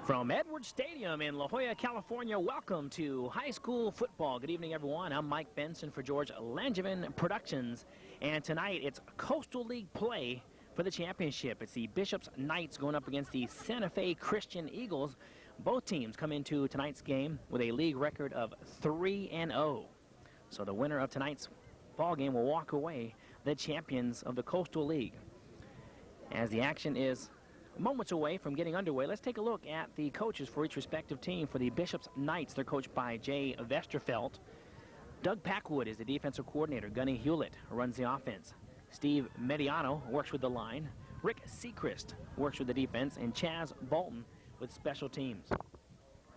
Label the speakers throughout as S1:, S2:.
S1: From Edwards Stadium in La Jolla, California, welcome to high school football. Good evening, everyone. I'm Mike Benson for George Langevin Productions. And tonight, it's Coastal League play for the championship. It's the Bishops Knights going up against the Santa Fe Christian Eagles. Both teams come into tonight's game with a league record of 3-0. So the winner of tonight's ball game will walk away the champions of the Coastal League. As the action is moments away from getting underway, let's take a look at the coaches for each respective team. For the Bishops Knights, they're coached by Jay Vesterfelt. Doug Packwood is the defensive coordinator. Gunny Hewlett runs the offense. Steve Mediano works with the line. Rick Seacrest works with the defense. And Chaz Bolton with special teams.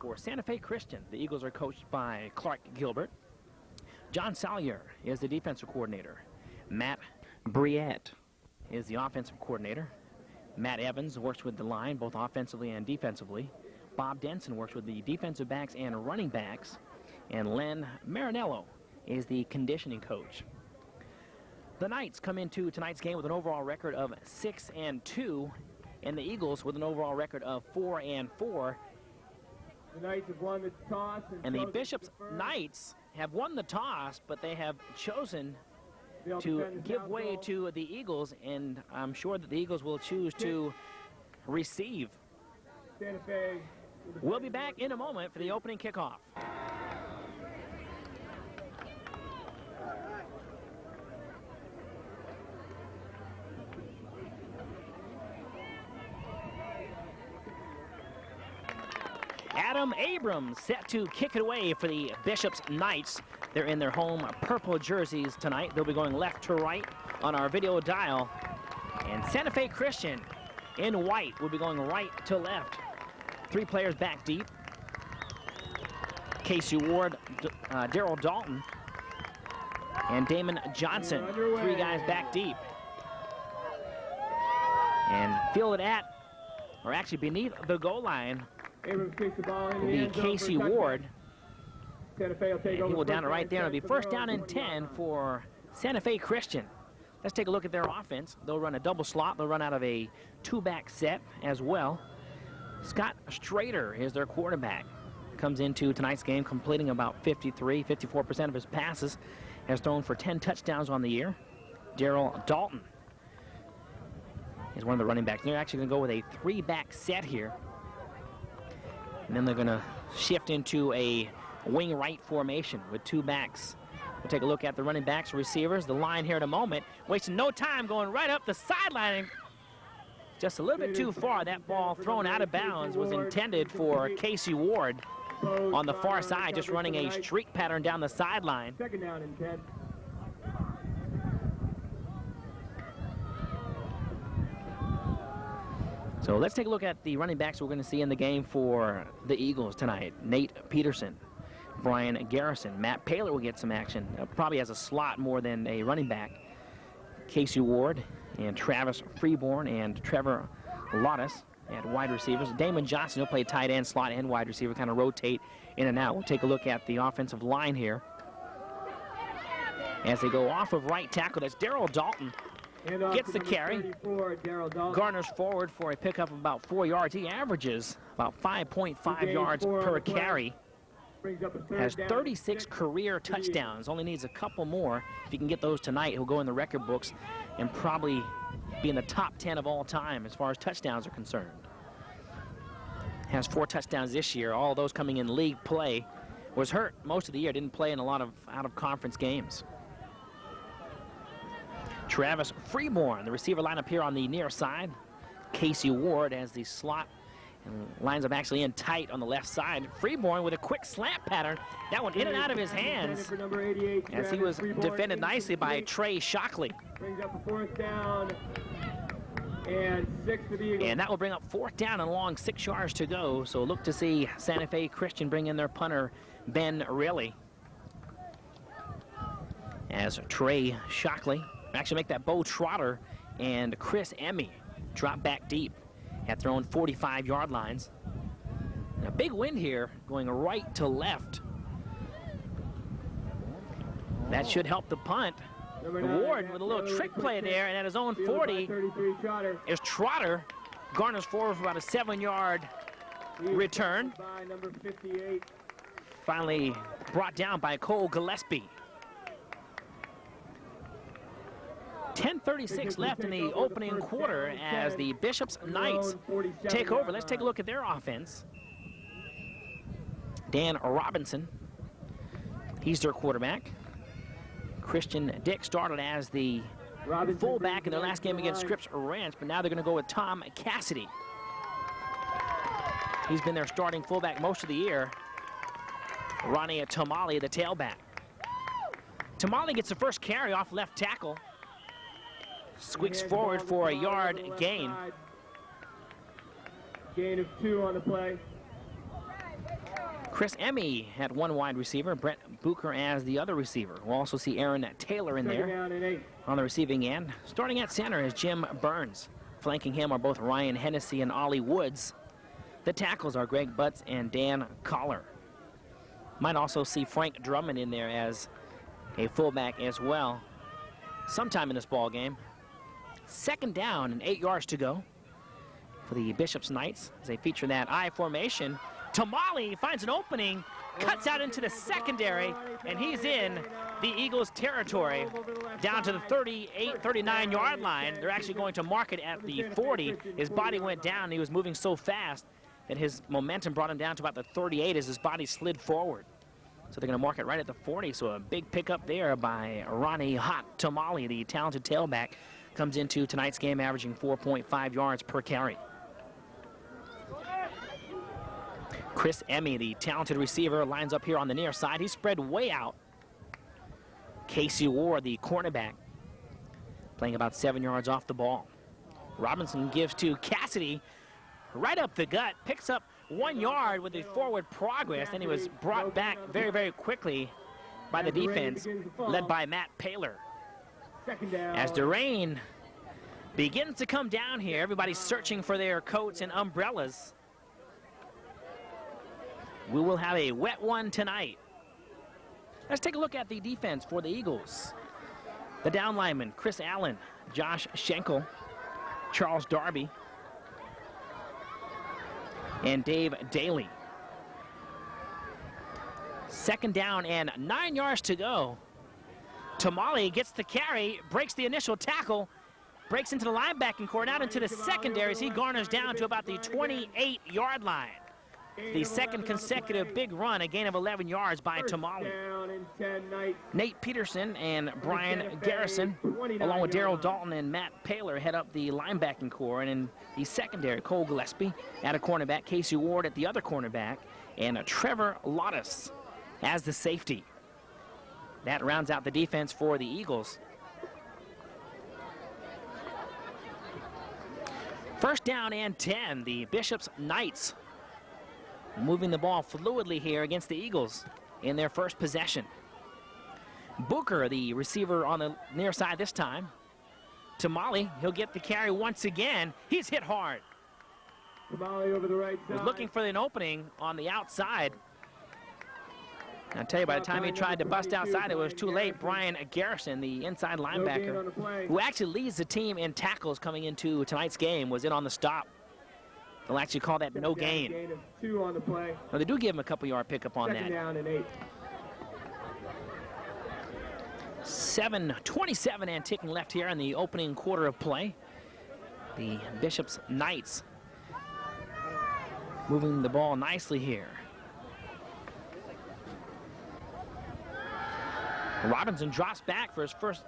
S1: For Santa Fe Christian, the Eagles are coached by Clark Gilbert. John Salyer is the defensive coordinator. Matt Briette is the offensive coordinator. Matt Evans works with the line, both offensively and defensively. Bob Denson works with the defensive backs and running backs. And Len Marinello is the conditioning coach. The Knights come into tonight's game with an overall record of 6-2, and the Eagles with an overall record of 4-4.
S2: The Knights have won the toss.
S1: And the Bishops Knights have won the toss, but they have chosen to give way to the Eagles, and I'm sure that the Eagles will choose to receive.
S2: Santa Fe.
S1: We'll be back in a moment for the opening kickoff. Adam Abrams set to kick it away for the Bishops Knights. They're in their home purple jerseys tonight. They'll be going left to right on our video dial. And Santa Fe Christian in white will be going right to left. Three players back deep. Casey Ward, Daryl Dalton, and Damon Johnson. Three guys back deep. And fielded at, or actually beneath the goal line,
S2: Abrams kicks the ball in
S1: will
S2: the
S1: be
S2: end zone
S1: Casey
S2: for a touchdown.
S1: Ward.
S2: Santa Fe will take
S1: And
S2: over.
S1: he will down it
S2: first
S1: right
S2: and
S1: there. It'll be
S2: 10
S1: first
S2: for the
S1: down and 10 for Santa Fe Christian. Let's take a look at their offense. They'll run a double slot. They'll run out of a two-back set as well. Scott Strader is their quarterback. Comes into tonight's game completing about 54% of his passes. Has thrown for 10 touchdowns on the year. Daryl Dalton is one of the running backs. They're actually going to go with a three-back set here. And then they're going to shift into a wing right formation with two backs. We'll take a look at the running backs, receivers, the line here in a moment. Wasting no time, going right up the sideline. Just a little bit too far. That ball thrown out of bounds was intended for Casey Ward on the far side, just running a streak pattern down the sideline.
S2: Second down and 10.
S1: So let's take a look at the running backs we're going to see in the game for the Eagles tonight. Nate Peterson, Brian Garrison, Matt Paler will get some action, probably as a slot more than a running back. Casey Ward and Travis Freeborn and Trevor Lottis at wide receivers. Damon Johnson will play tight end, slot, and wide receiver, kind of rotate in and out. We'll take a look at the offensive line here. As they go off of right tackle, that's Daryl Dalton. Gets the carry, garners forward for a pickup of about 4 yards. He averages about 5.5 yards per carry. Has 36 career touchdowns, only needs a couple more. If he can get those tonight, he'll go in the record books and probably be in the top 10 of all time as far as touchdowns are concerned. Has 4 touchdowns this year, all of those coming in league play. Was hurt most of the year, didn't play in a lot of out-of-conference games. Travis Freeborn, the receiver lineup here on the near side. Casey Ward as the slot and lines up actually in tight on the left side. Freeborn with a quick slant pattern. That one in and out of his hands as he was defended nicely by Trey Shockley.
S2: Brings up a fourth down and 6 for the Eagles.
S1: And that will bring up 4th down and along 6 yards to go. So look to see Santa Fe Christian bring in their punter, Ben Riley. As Trey Shockley actually make that Bo Trotter and Chris Emmy drop back deep at their own 45-yard lines. And a big wind here going right to left. That should help the punt. Ward with a little trick play there, and at his own 40 is Trotter. Garners forward for about a 7-yard return.
S2: By number 58.
S1: Finally brought down by Cole Gillespie. 10:36 left in the opening quarter as the Bishops Knights take over. Let's take a look at their offense. Dan Robinson, he's their quarterback. Christian Dick started as the fullback in their last game against Scripps Ranch, but now they're going to go with Tom Cassidy. He's been their starting fullback most of the year. Ronnie Tamale, the tailback. Tamale gets the first carry off left tackle. Squeaks forward for a yard gain.
S2: Gain of 2 on the play.
S1: Chris Emmy had one wide receiver, Brett Bucher as the other receiver. We'll also see Aaron Taylor in there
S2: Down and 8.
S1: on the receiving end. Starting at center is Jim Burns. Flanking him are both Ryan Hennessy and Ollie Woods. The tackles are Greg Butts and Dan Collar. Might also see Frank Drummond in there as a fullback as well sometime in this ball game. Second down and 8 yards to go for the Bishops Knights as they feature that I formation. Tamale finds an opening, cuts out into the secondary, and he's in the Eagles' territory down to the 38, 39-yard line. They're actually going to mark it at the 40. His body went down, and he was moving so fast that his momentum brought him down to about the 38 as his body slid forward. So they're going to mark it right at the 40. So a big pickup there by Ronnie Hot Tamale, the talented tailback, comes into tonight's game averaging 4.5 yards per carry. Chris Emmy, the talented receiver, lines up here on the near side. He's spread way out. Casey Ward, the cornerback, playing about 7 yards off the ball. Robinson gives to Cassidy, right up the gut, picks up 1 yard with the forward progress, and he was brought back very, very quickly by the defense, led by Matt Paler. As the rain begins to come down here, everybody's searching for their coats and umbrellas. We will have a wet one tonight. Let's take a look at the defense for the Eagles. The down linemen, Chris Allen, Josh Schenkel, Charles Darby, and Dave Daly. Second down and 9 yards to go. Tamale gets the carry, breaks the initial tackle, breaks into the linebacking core, and out into the secondary as he garners down to about the 28-yard line. The second consecutive big run, a gain of 11 yards by Tamale. Nate Peterson and Brian Garrison, along with Daryl Dalton and Matt Paler, head up the linebacking core. And in the secondary, Cole Gillespie at a cornerback, Casey Ward at the other cornerback, and Trevor Lottis as the safety. That rounds out the defense for the Eagles. First down and 10, the Bishops Knights moving the ball fluidly here against the Eagles in their first possession. Booker, the receiver on the near side this time. Tamale, he'll get the carry once again. He's hit hard.
S2: Tamale over the right side.
S1: Was looking for an opening on the outside. I'll tell you, by the time he tried to bust outside, it was too late. Brian Garrison, the inside linebacker, who actually leads the team in tackles coming into tonight's game, was in on the stop. They'll actually call that no gain.
S2: Gain of 2 on the play.
S1: Well, they do give him a couple-yard pickup on
S2: Second
S1: that.
S2: down and 8.
S1: 7:27 and ticking left here in the opening quarter of play. The Bishops Knights moving the ball nicely here. Robinson drops back for his first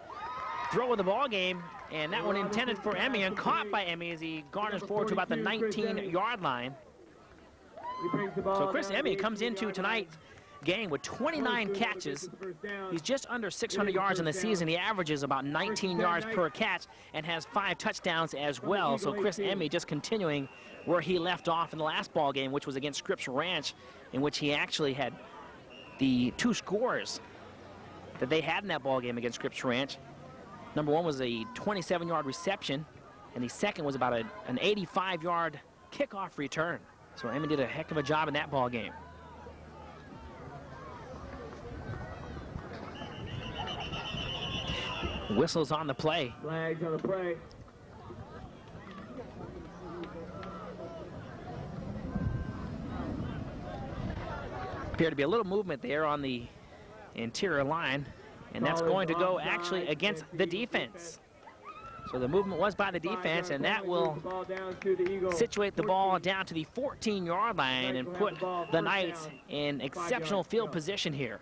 S1: throw of the ball game, and that one intended for Emmy and caught by Emmy as he garners forward to about the 19-yard line. So Chris Emmy comes into tonight's game with 29 catches. He's just under 600 yards in the season. He averages about 19 yards per catch and has 5 touchdowns as well. So Chris Emmy just continuing where he left off in the last ball game, which was against Scripps Ranch, in which he actually had the 2 scores that they had in that ball game against Scripps Ranch. Number one was a 27-yard reception, and the second was about an 85-yard kickoff return. So Emmy did a heck of a job in that ball game. Whistles on the play.
S2: Flags on the play.
S1: Appear to be a little movement there on the interior line, and that's going to go actually against the defense. So the movement was by the defense, and that will situate the ball down to the 14-yard line and put the Knights in exceptional field position here.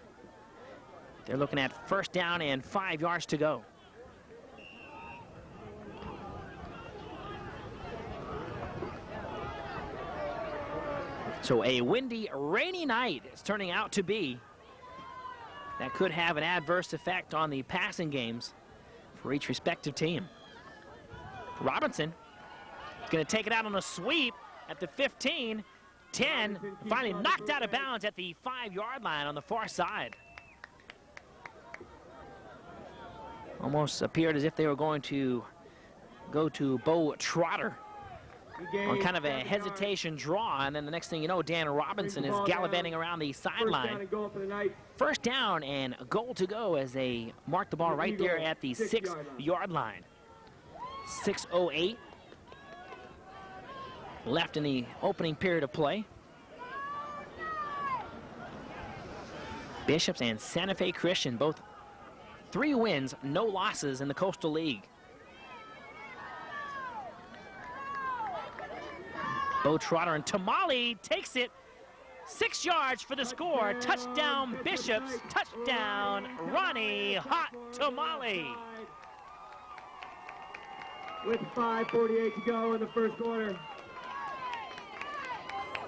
S1: They're looking at first down and 5 yards to go. So a windy, rainy night is turning out to be. That could have an adverse effect on the passing games for each respective team. Robinson is going to take it out on a sweep at the 15, 10, finally knocked out of bounds at the 5-yard line on the far side. Almost appeared as if they were going to go to Bo Trotter on kind of a hesitation draw, and then the next thing you know, Dan Robinson is gallivanting around the sideline. First down and a goal to go as they mark the ball right there at the 6-yard line. 6:08 left in the opening period of play. Bishops and Santa Fe Christian, both 3 wins, no losses in the Coastal League. Bo Trotter and Tamale takes it 6 yards for the score. Touchdown Bishops, touchdown Ronnie Hot Tamale.
S2: With 5:48 to go in the first quarter,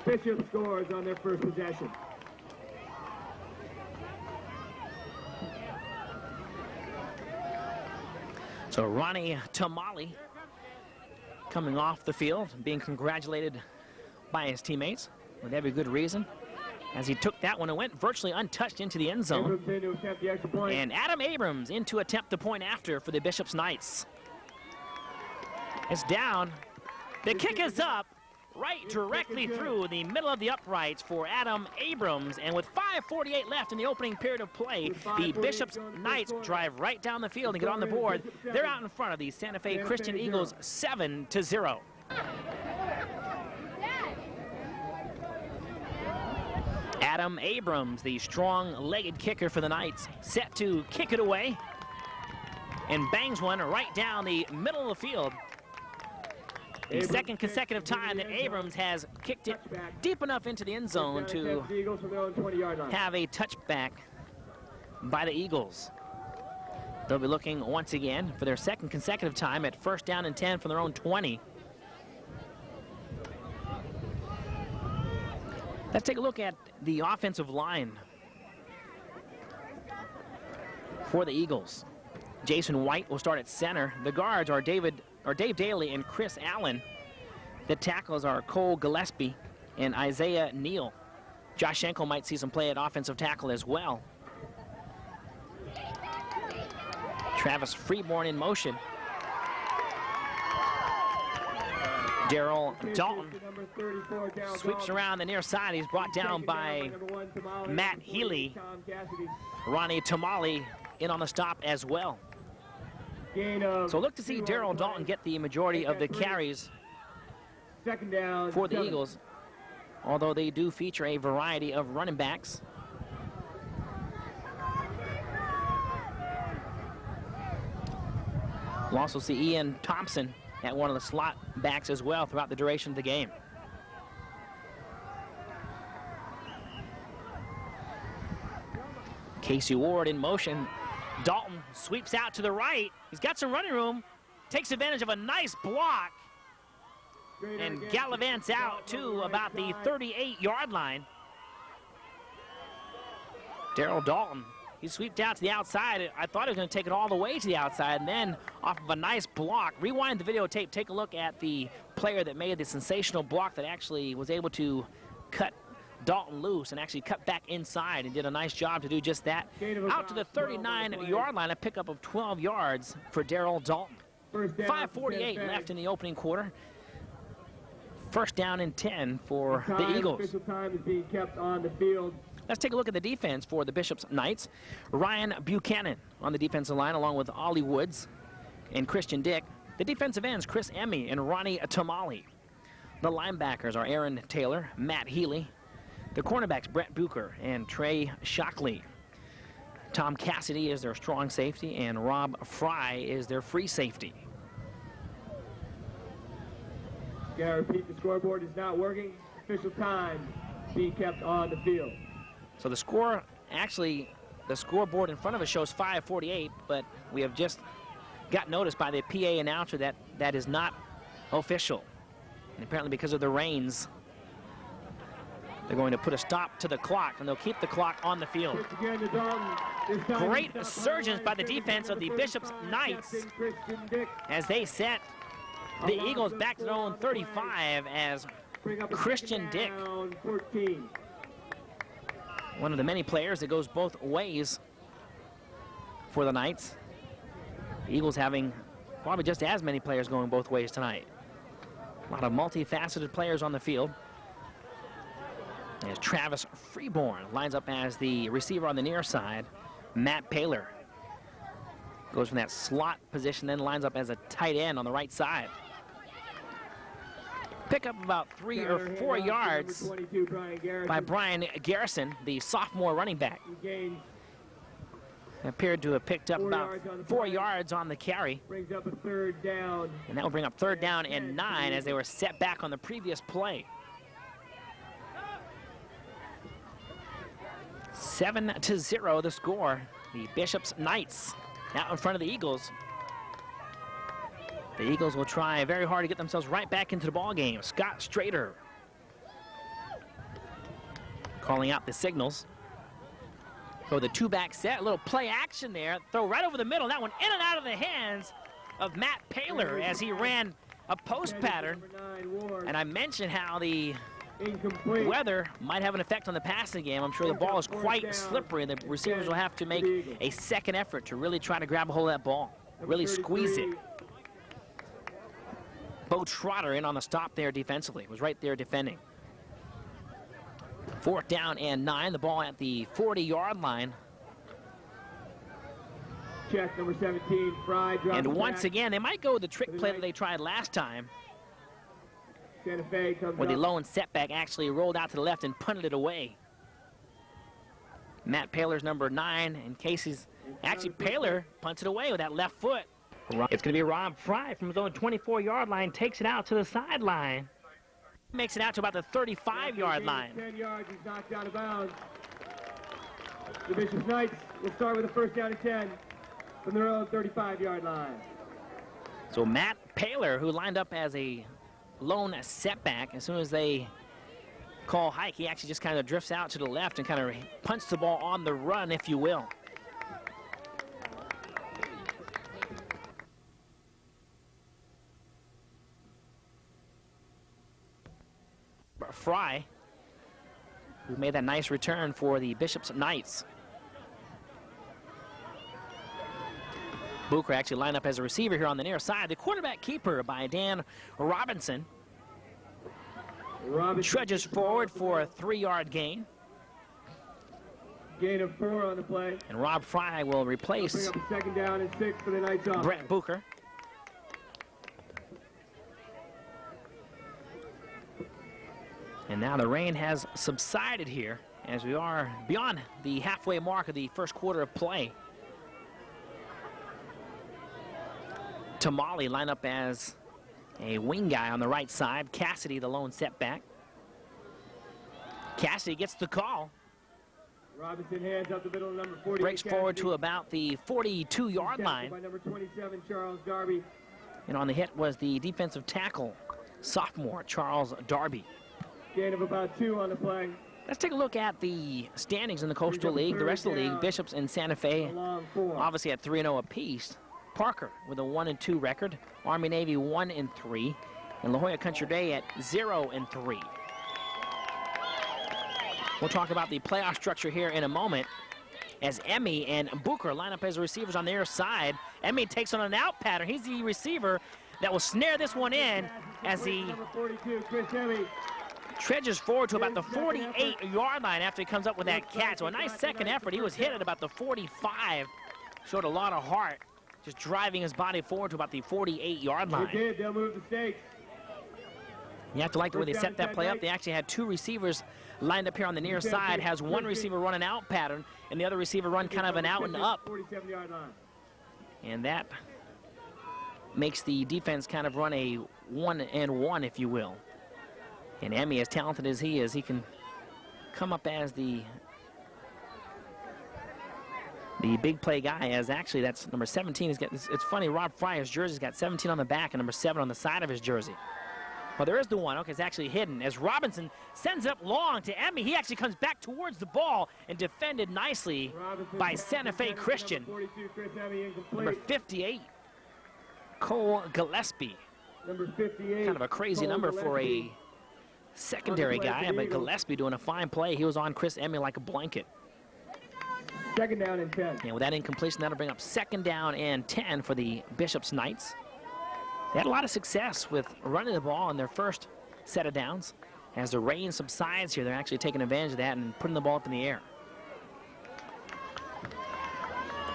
S2: Bishop scores on their first possession.
S1: So Ronnie Tamale coming off the field, being congratulated by his teammates with every good reason, as he took that one and went virtually untouched into the end zone.
S2: Abrams in to attempt the extra point.
S1: And Adam Abrams in to attempt the point after for the Bishops Knights. It's down. The kick is up, right directly through the middle of the uprights for Adam Abrams. And with 5:48 left in the opening period of play, the Bishops Knights drive right down the field and get on the board. They're out in front of the Santa Fe Christian Eagles 7-0. Adam Abrams, the strong-legged kicker for the Knights, set to kick it away and bangs one right down the middle of the field. The second consecutive time that Abrams has kicked it deep enough into the end zone to have a touchback by the Eagles. They'll be looking once again for their second consecutive time at first down and 10 from their own 20. Let's take a look at the offensive line for the Eagles. Jason White will start at center. The guards are Dave Daly and Chris Allen. The tackles are Cole Gillespie and Isaiah Neal. Josh Schenkel might see some play at offensive tackle as well. Travis Freeborn in motion. Daryl Dalton sweeps around the near side. He's brought down by Matt Healy. Ronnie Tamale in on the stop as well. So look to see Daryl Dalton get the majority of the carries for the Eagles, although they do feature a variety of running backs. We'll also see Ian Thompson at one of the slot backs as well throughout the duration of the game. Casey Ward in motion. Dalton sweeps out to the right. He's got some running room, takes advantage of a nice block, and gallivants out to about the 38-yard line. Daryl Dalton, he sweeped out to the outside. I thought he was going to take it all the way to the outside, and then off of a nice block. Rewind the videotape, take a look at the player that made the sensational block that actually was able to cut Dalton loose and actually cut back inside and did a nice job to do just that. Out to the 39-yard line, a pickup of 12 yards for Daryl Dalton. 5:48 left in the opening quarter. First down and 10 for the Eagles.
S2: Official time is being kept on the field.
S1: Let's take a look at the defense for the Bishops Knights. Ryan Buchanan on the defensive line, along with Ollie Woods and Christian Dick. The defensive ends, Chris Emmy and Ronnie Tamale. The linebackers are Aaron Taylor, Matt Healy, The cornerbacks, Brett Bucher and Trey Shockley. Tom Cassidy is their strong safety, and Rob Fry is their free safety.
S2: Gotta repeat, the scoreboard is not working. Official time being kept on the field.
S1: So the score, actually, the scoreboard in front of us shows 5:48, but we have just got noticed by the PA announcer that that is not official. And apparently because of the rains, they're going to put a stop to the clock, and they'll keep the clock on the field. Great surgence by the defense of the Bishop's Knights as they set the Eagles back to their own 35 as Christian Dick, one of the many players that goes both ways for the Knights. The Eagles having probably just as many players going both ways tonight. A lot of multifaceted players on the field. As Travis Freeborn lines up as the receiver on the near side. Matt Paler goes from that slot position, then lines up as a tight end on the right side. Pick up about 3 or 4 yards by Brian Garrison, the sophomore running back. Appeared to have picked up about 4 yards on the carry.
S2: Brings up a 3rd down.
S1: And that will bring up 3rd down and 9 as they were set back on the previous play. 7-0 the score. The Bishop's Knights out in front of the Eagles. The Eagles will try very hard to get themselves right back into the ball game. Scott Strader calling out the signals. So the 2-back set, a little play action there. Throw right over the middle. That one in and out of the hands of Matt Paler as he ran a post pattern. And I mentioned how the weather might have an effect on the passing game. I'm sure the ball is quite slippery, and the receivers will have to make a second effort to really try to grab a hold of that ball, really squeeze it. Bo Trotter in on the stop there defensively, was right there defending. 4th down and 9, the ball at the 40-yard line.
S2: Check number 17, Fry.
S1: And once again, they might go with the trick play that they tried last time,
S2: Santa Fe comes
S1: where the
S2: up.
S1: lone setback actually rolled out to the left and punted it away. Matt Paler's number 9, and Casey's, actually Paler punts it away with that left foot. It's going to be Rob Fry from his own 24-yard line, takes it out to the sideline. Makes it out to about the 35-yard line.
S2: 10 yards, he's knocked out of bounds. The Bishop's Knights will start with a 1st down and 10 from their own 35-yard line.
S1: So Matt Paler, who lined up as a lone setback, as soon as they call hike, he actually just kind of drifts out to the left and kind of punts the ball on the run, if you will. Fry, who made that nice return for the Bishop's Knights. Bucher actually lined up as a receiver here on the near side. The quarterback keeper by Dan Robinson. Trudges forward for a 3-yard gain.
S2: Gain of 4 on the play.
S1: And Rob Fry will replace
S2: Bring up a 2nd down and 6 for the Knights offense.
S1: Brett Bucher. And now the rain has subsided here as we are beyond the halfway mark of the first quarter of play. Tamale line up as a wing guy on the right side. Cassidy, the lone setback. Cassidy gets the call.
S2: Robinson hands up the middle, number 40.
S1: Breaks forward to about the 42-yard line.
S2: By number 27, Charles Darby.
S1: And on the hit was the defensive tackle, sophomore Charles Darby.
S2: Gain of about 2 on the play.
S1: Let's take a look at the standings in the Coastal League. The rest of the league, Bishops and Santa Fe, obviously at 3-0 apiece. Parker with a 1-2 record. Army-Navy 1-3. And La Jolla Country Day at 0-3. We'll talk about the playoff structure here in a moment as Emmy and Bucher line up as receivers on their side. Emmy takes on an out pattern. He's the receiver that will snare this one in as he trudges forward to about the 48-yard line after he comes up with that catch. So a nice second effort. He was hit at about the 45. Showed a lot of heart, just driving his body forward to about the 48-yard line.
S2: They'll move the stakes.
S1: You have to like the way they set that play up. They actually had two receivers lined up here on the near side, has one receiver run an out pattern, and the other receiver run kind of an out and up.
S2: 47-yard line.
S1: And that makes the defense kind of run a 1-and-1, if you will. And Emmy, as talented as he is, he can come up as the big play guy, as actually that's number 17. It's funny, Rob Fryer's jersey's got 17 on the back and number 7 on the side of his jersey. Well, there is the one. Okay, it's actually hidden. As Robinson sends it up long to Emmy, he actually comes back towards the ball and defended nicely by Santa Fe Christian.
S2: Number 42, Chris Emmy, incomplete.
S1: Number 58, Cole Gillespie.
S2: Number 58.
S1: Kind of a crazy number for a secondary guy, but Gillespie doing a fine play. He was on Chris Emmy like a blanket.
S2: Second down and 10.
S1: And with that incompletion, that'll bring up second down and 10 for the Bishop's Knights. They had a lot of success with running the ball in their first set of downs. As the rain subsides here, they're actually taking advantage of that and putting the ball up in the air.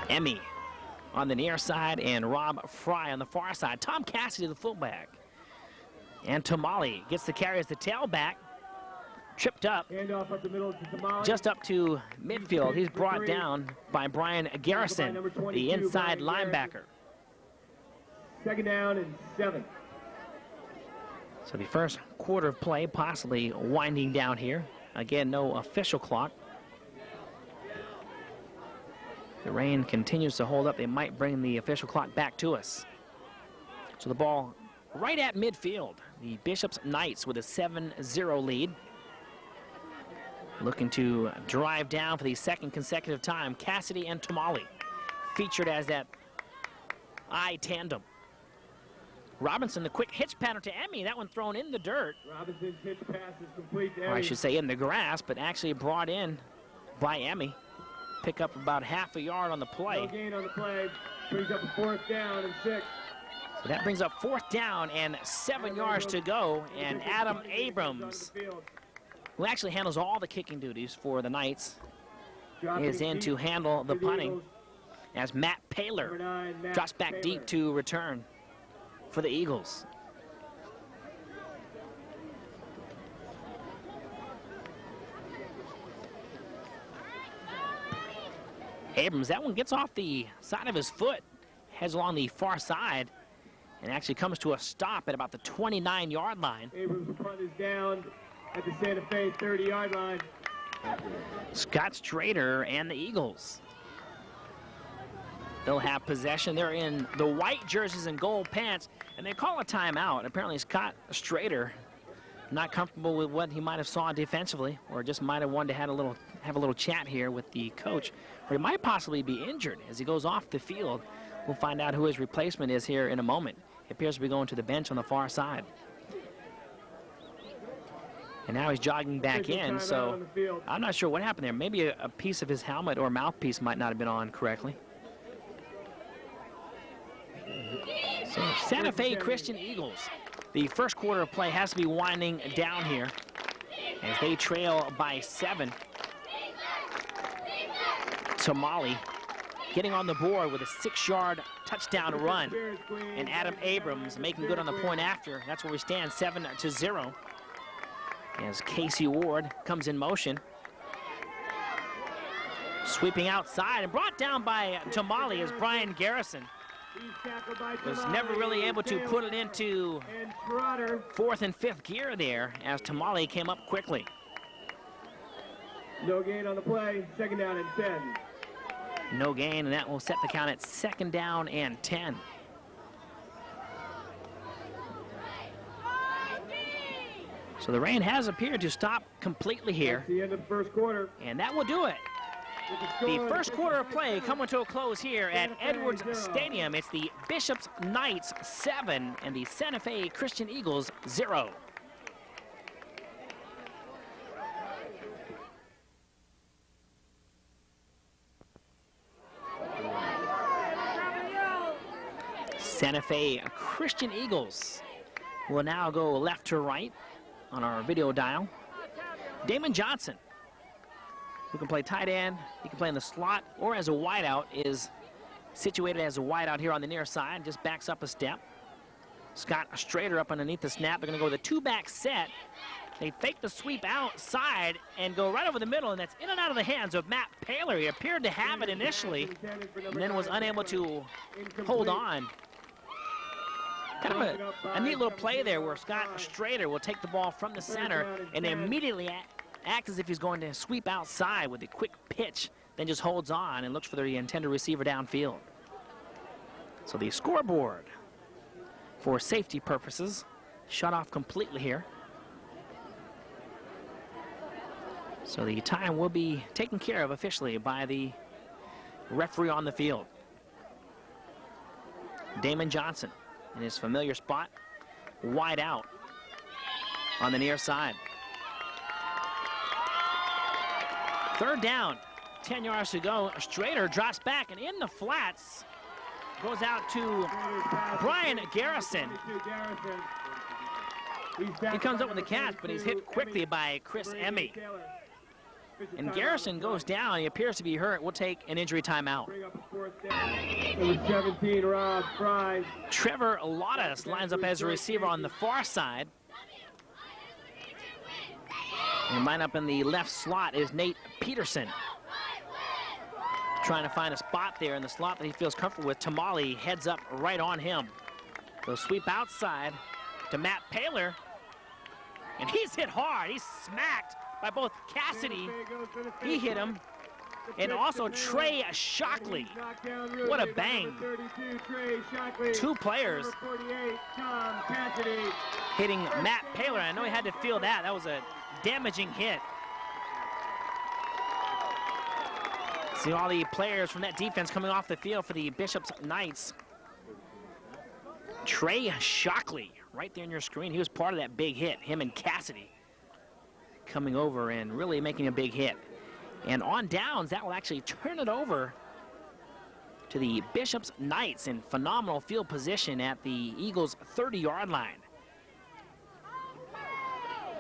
S1: Emmy on the near side and Rob Fry on the far side. Tom Cassidy, the fullback. And Tamale gets the carry as the tailback. Tripped up,
S2: Handoff up the middle to Tamale.
S1: just up to midfield. He's brought down by Brian Garrison, the inside linebacker.
S2: Second down and 7.
S1: So the first quarter of play possibly winding down here. Again, no official clock. The rain continues to hold up. They might bring the official clock back to us. So the ball right at midfield. The Bishop's Knights with a 7-0 lead. Looking to drive down for the second consecutive time. Cassidy and Tamale featured as that eye tandem. Robinson, the quick hitch pattern to Emmy. That one thrown in the dirt.
S2: Robinson's hitch pass is complete to
S1: Or I
S2: Emmy.
S1: should say in the grass, but actually brought in by Emmy. Pick up about half a yard on the play.
S2: No gain on the play. Brings up a fourth down and 6.
S1: So that brings up fourth down and 7 yards to go. And Adam Abrams, who actually handles all the kicking duties for the Knights, is in to handle the punting as Matt Paler drops back deep to return for the Eagles. Abrams, that one gets off the side of his foot, heads along the far side, and actually comes to a stop at about the 29-yard line.
S2: Abrams' punt is down at the Santa Fe 30-yard line.
S1: Scott Strader and the Eagles. They'll have possession. They're in the white jerseys and gold pants, and they call a timeout. Apparently Scott Strader not comfortable with what he might have saw defensively, or just might have wanted to have a little chat here with the coach, or he might possibly be injured as he goes off the field. We'll find out who his replacement is here in a moment. He appears to be going to the bench on the far side. And now he's jogging back in, so I'm not sure what happened there. Maybe a piece of his helmet or mouthpiece might not have been on correctly. So Santa Fe Christian Eagles. The first quarter of play has to be winding down here as they trail by 7. Tamale getting on the board with a 6-yard touchdown run. And Adam Abrams making good on the point after. That's where we stand, 7-0. As Casey Ward comes in motion. Sweeping outside and brought down by Tamale as Brian Garrison was never really able to put it into 4th and 5th gear there as Tamale came up quickly.
S2: No gain on the play, second down and 10.
S1: No gain, and that will set the count at second down and 10. So the rain has appeared to stop completely here.
S2: That's the end of the first quarter.
S1: And that will do it. The first quarter of play coming to a close here at Edwards Stadium. It's the Bishop's Knights 7 and the Santa Fe Christian Eagles 0. Santa Fe Christian Eagles will now go left to right on our video dial. Damon Johnson, who can play tight end, he can play in the slot or as a wideout, is situated as a wideout here on the near side, just backs up a step. Scott Strader up underneath the snap. They're going to go with a two-back set. They fake the sweep outside and go right over the middle, and that's in and out of the hands of Matt Paler. He appeared to have it initially, and then was unable to hold on. Kind of a neat little play there where Scott Strader will take the ball from the center and immediately act as if he's going to sweep outside with a quick pitch, then just holds on and looks for the intended receiver downfield. So the scoreboard, for safety purposes, shut off completely here. So the time will be taken care of officially by the referee on the field. Damon Johnson in his familiar spot, wide out on the near side. Third down, 10 yards to go. Strader drops back, and in the flats goes out to Brian Garrison. He comes up with the catch, but he's hit quickly by Chris Emmy. And Garrison goes down. He appears to be hurt. We'll take an injury timeout.
S2: Number 17, Rob Fry.
S1: Trevor Lottis lines up as a receiver on the far side. And line up in the left slot is Nate Peterson. Trying to find a spot there in the slot that he feels comfortable with. Tamale heads up right on him. They'll sweep outside to Matt Paler. And he's hit hard. He's smacked by both Cassidy, he hit him, and also Trey Shockley. What a bang. 2 players hitting Matt Paler. I know he had to feel that. That was a damaging hit. See all the players from that defense coming off the field for the Bishop's Knights. Trey Shockley, right there on your screen. He was part of that big hit, him and Cassidy coming over and really making a big hit. And on downs, that will actually turn it over to the Bishop's Knights in phenomenal field position at the Eagles' 30-yard line.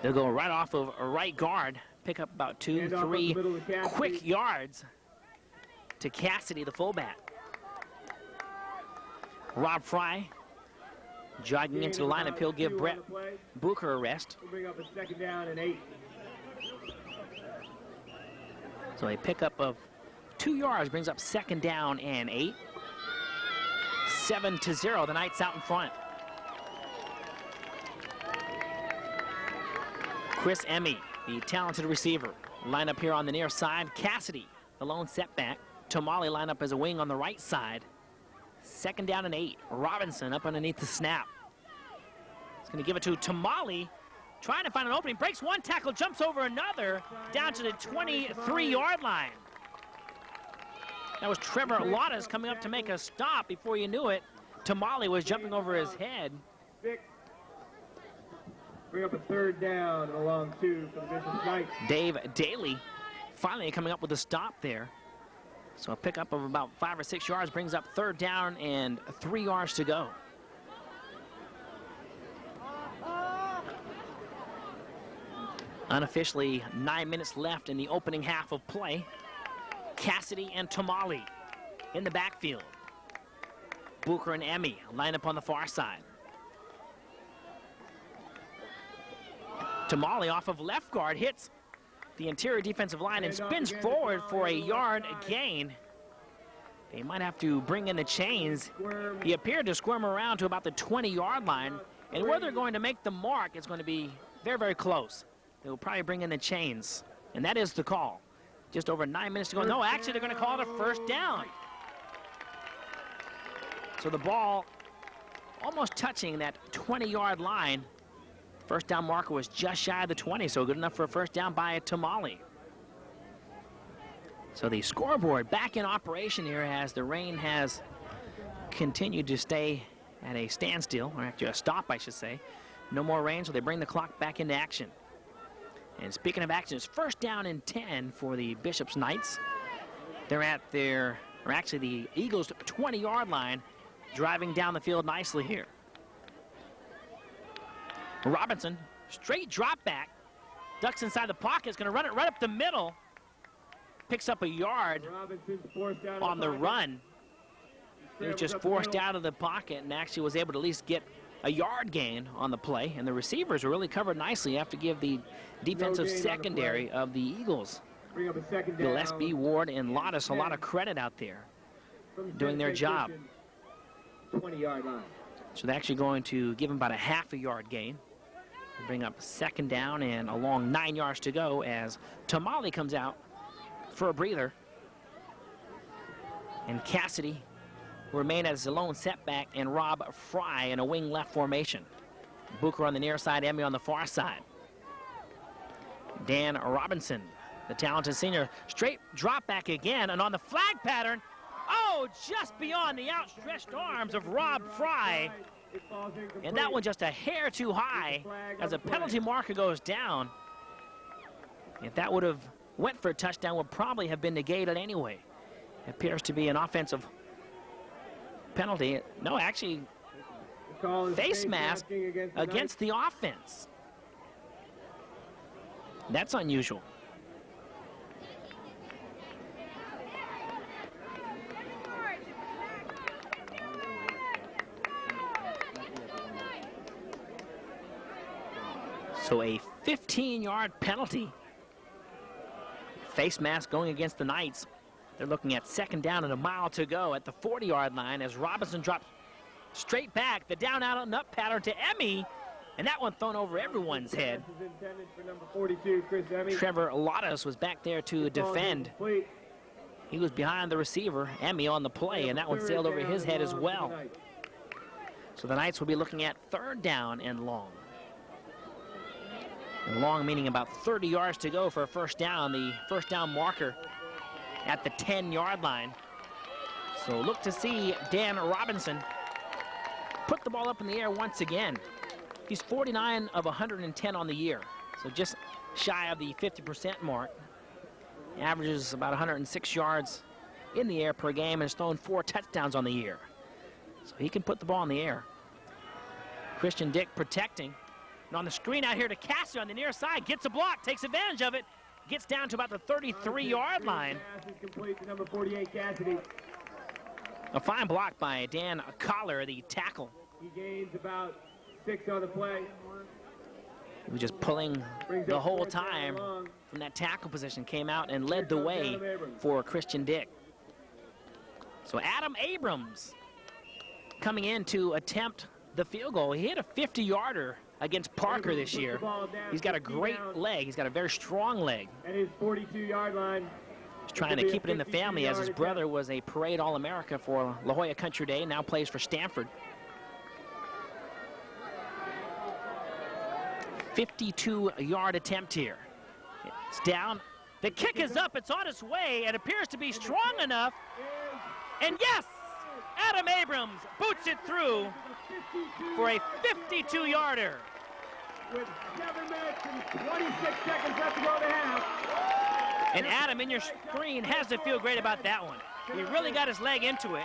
S1: They'll go right off of a right guard, pick up about 2, 3 quick yards to Cassidy, the fullback. Rob Fry jogging into the lineup. He'll give Brett Booker a rest.
S2: We'll bring up a second down and 8.
S1: So a pickup of 2 yards brings up second down and 8. 7-0, the Knights out in front. Chris Emmy, the talented receiver, line up here on the near side. Cassidy, the lone setback. Tamale line up as a wing on the right side. Second down and 8. Robinson up underneath the snap. He's going to give it to Tamale. Trying to find an opening, breaks one tackle, jumps over another, down to the 23-yard line. That was Trevor Lottis coming up to make a stop. Before you knew it, Tamale was jumping over his head.
S2: 6. Bring up a third down and a long 2 for the Bishop's Knights.
S1: Dave Daly finally coming up with a stop there. So a pickup of about 5 or 6 yards brings up third down and 3 yards to go. Unofficially, 9 minutes left in the opening half of play. Cassidy and Tamale in the backfield. Booker and Emmy line up on the far side. Tamale off of left guard hits the interior defensive line and spins forward for a yard gain. They might have to bring in the chains. He appeared to squirm around to about the 20-yard line, and where they're going to make the mark is going to be very, very close. They will probably bring in the chains, and that is the call. Just over 9 minutes to go. No, actually, they're going to call it a first down. So the ball almost touching that 20-yard line. First down marker was just shy of the 20, so good enough for a first down by Tamale. So the scoreboard back in operation here as the rain has continued to stay at a standstill, or actually a stop, I should say. No more rain, so they bring the clock back into action. And speaking of action, it's first down and 10 for the Bishop's Knights. They're at their, or actually the Eagles' 20-yard line, driving down the field nicely here. Robinson, straight drop back, ducks inside the pocket, is going to run it right up the middle. Picks up a yard on the run. He was just forced out of the pocket and actually was able to at least get a yard gain on the play, and the receivers were really covered nicely. You have to give the defensive secondary of the Eagles,
S2: Bring up a second down.
S1: Gillespie, Ward, and Lottis, a lot of credit out there doing their job.
S2: 20-yard line.
S1: So they're actually going to give him about a half a yard gain. Bring up second down and a long 9 yards to go as Tamale comes out for a breather. And Cassidy will remain as the lone setback, and Rob Fry in a wing left formation. Booker on the near side, Emmy on the far side. Dan Robinson, the talented senior, straight drop back again, and on the flag pattern, oh, just beyond the outstretched arms of Rob Fry. And that one just a hair too high as a penalty marker goes down. If that would have went for a touchdown, would probably have been negated anyway. It appears to be an offensive penalty. No, actually, face mask against the offense. That's unusual. So a 15-yard penalty. Face mask going against the Knights. They're looking at second down and a mile to go at the 40-yard line as Robinson drops straight back. The down, out, and up pattern to Emmy. And that one thrown over everyone's head. Trevor Lottis was back there to defend. He was behind the receiver, Emmy, on the play, and that one sailed over his head as well. So the Knights will be looking at third down and long. And long meaning about 30 yards to go for a first down. The first down marker at the 10-yard line. So look to see Dan Robinson put the ball up in the air once again. He's 49 of 110 on the year, so just shy of the 50% mark. Averages about 106 yards in the air per game and has thrown 4 touchdowns on the year. So he can put the ball in the air. Christian Dick protecting. And on the screen out here to Cassidy on the near side, gets a block, takes advantage of it, gets down to about the 33-yard line.
S2: Number 48, Cassidy.
S1: A fine block by Dan Collar, the tackle.
S2: He gains about 6 on the play.
S1: He was just pulling the whole time from that tackle position, came out and led the way for Christian Dick. So Adam Abrams coming in to attempt the field goal. He hit a 50-yarder against Parker this year. He's got a great leg. He's got a very strong leg.
S2: At his 42-yard line.
S1: He's trying to keep it in the family as his brother was a parade All-America for La Jolla Country Day, now plays for Stanford. 52-yard attempt here. It's down. The kick is up. It's on its way. It appears to be strong enough. And yes, Adam Abrams boots it through for a 52-yarder.
S2: With 7 minutes and 26 seconds left to go to half.
S1: And Adam, in your screen, has to feel great about that one. He really got his leg into it.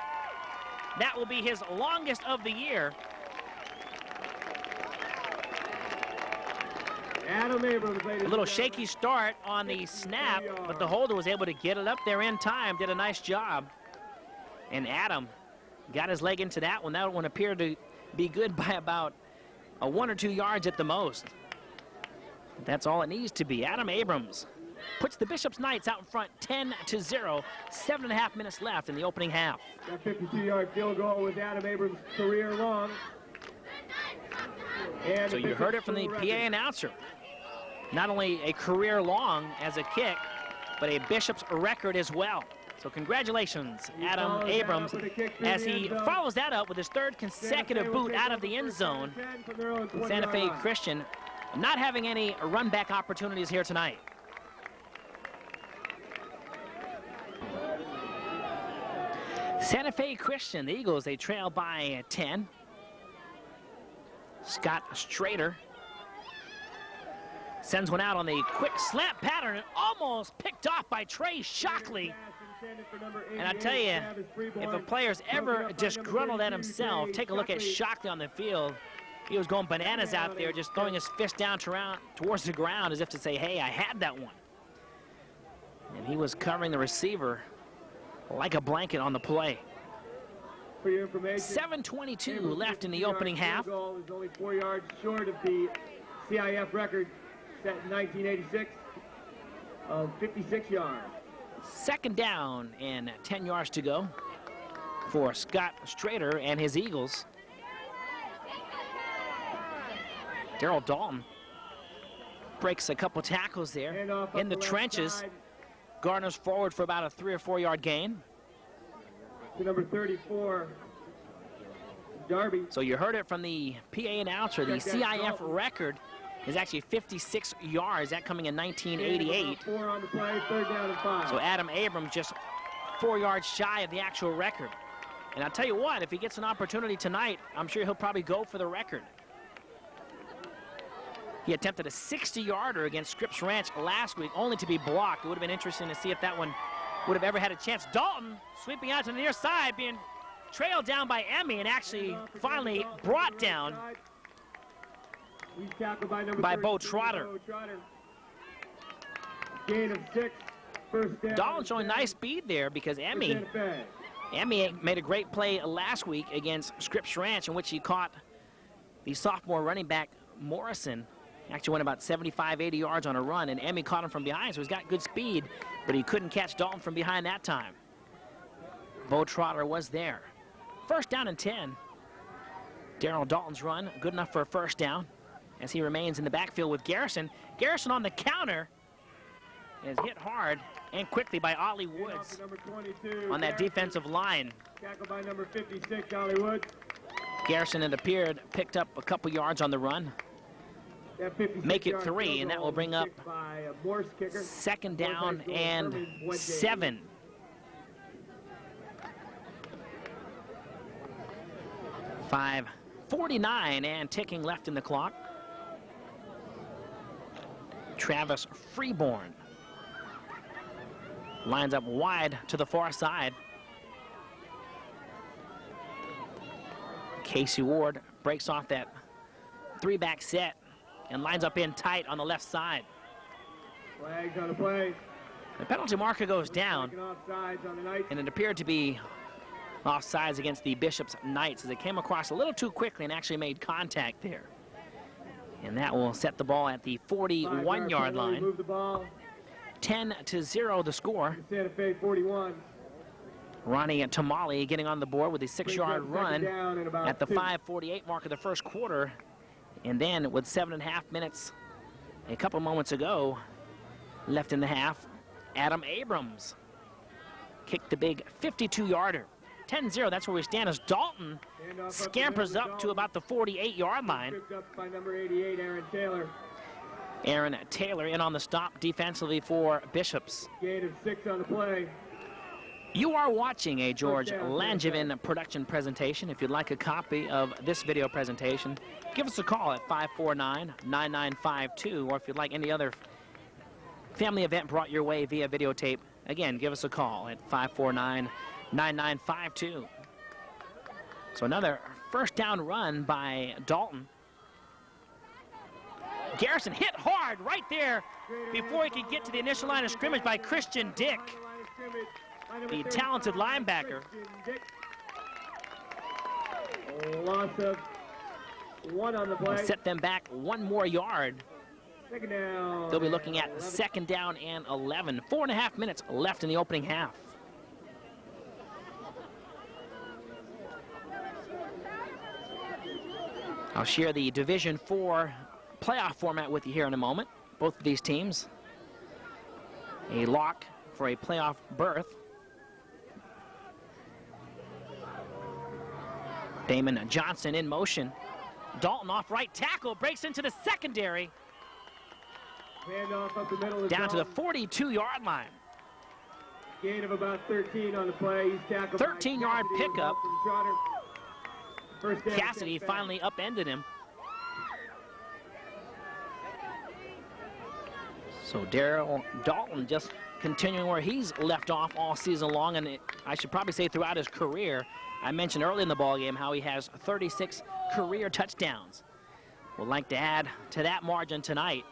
S1: That will be his longest of the year.
S2: Adam Abrams,
S1: a little shaky start on the snap, but the holder was able to get it up there in time, did a nice job. And Adam got his leg into that one. That one appeared to be good by about 1 or 2 yards at the most. That's all it needs to be. Adam Abrams puts the Bishop's Knights out in front 10-0, 7.5 minutes left in the opening half.
S2: That 52-yard field goal was Adam Abrams' career long.
S1: And so you heard it from the PA announcer. Not only a career long as a kick, but a Bishop's record as well. So congratulations, Adam Abrams, as he follows that up with his 3rd consecutive boot out of the end zone. Santa Fe Christian not having any run-back opportunities here tonight. Santa Fe Christian, the Eagles, they trail by 10. Scott Strader sends one out on the quick slant pattern and almost picked off by Trey Shockley. And I tell you, if a player's ever disgruntled at himself, take a look at Shockley on the field. He was going bananas out there, just throwing his fist down towards the ground as if to say, hey, I had that one. And he was covering the receiver like a blanket on the play.
S2: for your information.
S1: 7:22 left in the opening half.
S2: Goal is only 4 yards short of the CIF record set in 1986 of 56 yards.
S1: Second down and 10 yards to go for Scott Strader and his Eagles. Daryl Dalton breaks a couple tackles there in the trenches.
S2: Side.
S1: Gardner's forward for about a 3 or 4 yard gain.
S2: To number 34, Darby.
S1: So you heard it from the PA announcer. The CIF record is actually 56 yards. That coming in 1988.
S2: 4 on the play, 3rd down and 5.
S1: So Adam Abrams just 4 yards shy of the actual record. And I'll tell you what, if he gets an opportunity tonight, I'm sure he'll probably go for the record. He attempted a 60-yarder against Scripps Ranch last week, only to be blocked. It would have been interesting to see if that one would have ever had a chance. Dalton sweeping out to the near side, being trailed down by Emmy, and actually finally brought down by Bo Trotter.
S2: Gain of 6, 1st down.
S1: Dalton showing nice speed there because Emmy made a great play last week against Scripps Ranch, in which he caught the sophomore running back Morrison. Actually went about 75, 80 yards on a run, and Emmy caught him from behind, so he's got good speed, but he couldn't catch Dalton from behind that time. Bo Trotter was there. 1st down and 10. Daryl Dalton's run, good enough for a 1st down, as he remains in the backfield with Garrison. Garrison on the counter is hit hard and quickly by Ollie Woods on that defensive line.
S2: Tackled by number 56, Ollie Woods.
S1: Garrison, it appeared, picked up a couple yards on the run. Make it 3, and that will bring up 2nd down and 7. .5:49 and ticking left in the clock. Travis Freeborn lines up wide to the far side. Casey Ward breaks off that 3-back set and lines up in tight on the left side.
S2: Flags on the play.
S1: The penalty marker goes down,
S2: Offsides on the Knights.
S1: and it appeared to be offsides against the Bishop's Knights as it came across a little too quickly and actually made contact there. And that will set the ball at the 41-yard line.
S2: Move the ball.
S1: 10-0 the score.
S2: Santa Fe 41.
S1: Ronnie Tamale getting on the board with a 6-yard run at the
S2: 2.
S1: 5:48 mark of the first quarter. And then with 7.5 minutes a couple moments ago left in the half, Adam Abrams kicked the big 52-yarder. 10-0, that's where we stand as Dalton scampers up to about the 48-yard line.
S2: Picked up by number 88, Aaron Taylor.
S1: Aaron Taylor in on the stop defensively for Bishops.
S2: Gain of 6 on the play.
S1: You are watching a George Langevin production presentation. If you'd like a copy of this video presentation, give us a call at 549-9952, or if you'd like any other family event brought your way via videotape, again, give us a call at 549-9952. So another 1st down run by Dalton. Garrison hit hard right there before he could get to the initial line of scrimmage by Christian Dick, the talented linebacker.
S2: Loss of 1 on the play.
S1: Set them back 1 more yard.
S2: 2nd down.
S1: They'll be looking at 2nd down and 11. 4.5 minutes left in the opening half. I'll share the Division IV playoff format with you here in a moment. Both of these teams a lock for a playoff berth. Damon Johnson in motion. Dalton off right tackle, breaks into the secondary.
S2: Handoff up the middle.
S1: Down to the 42-yard line.
S2: Gain of about 13 on the play. He's tackled
S1: 13-yard pickup.
S2: First down,
S1: Cassidy finally upended him. So Daryl Dalton just continuing where he's left off all season long, and I should probably say throughout his career. I mentioned early in the ballgame how he has 36 career touchdowns. Would like to add to that margin tonight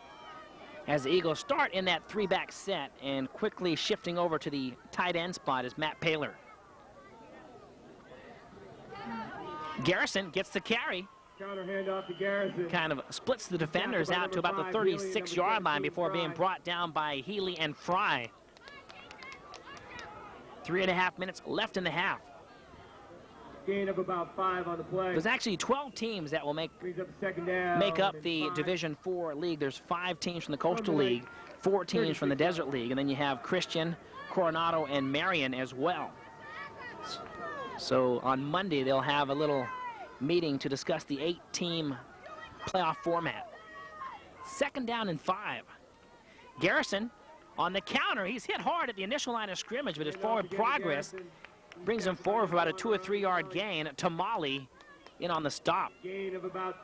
S1: as the Eagles start in that 3-back set, and quickly shifting over to the tight end spot is Matt Paylor. Garrison gets the carry.
S2: Counter handoff to Garrison.
S1: Kind of splits the defenders out to about the 36-yard line before being brought down by Healy and Fry. 3.5 minutes left in the half.
S2: Gain of about 5 on the play.
S1: There's actually 12 teams that will make up the Division IV league. There's 5 teams from the Coastal League, 4 teams from the Desert League, and then you have Christian, Coronado, and Marion as well. So on Monday, they'll have a little meeting to discuss the 8-team playoff format. 2nd down and 5. Garrison on the counter. He's hit hard at the initial line of scrimmage, but his forward progress brings him forward for about a 2 or 3 yard gain. Tamale in on the stop.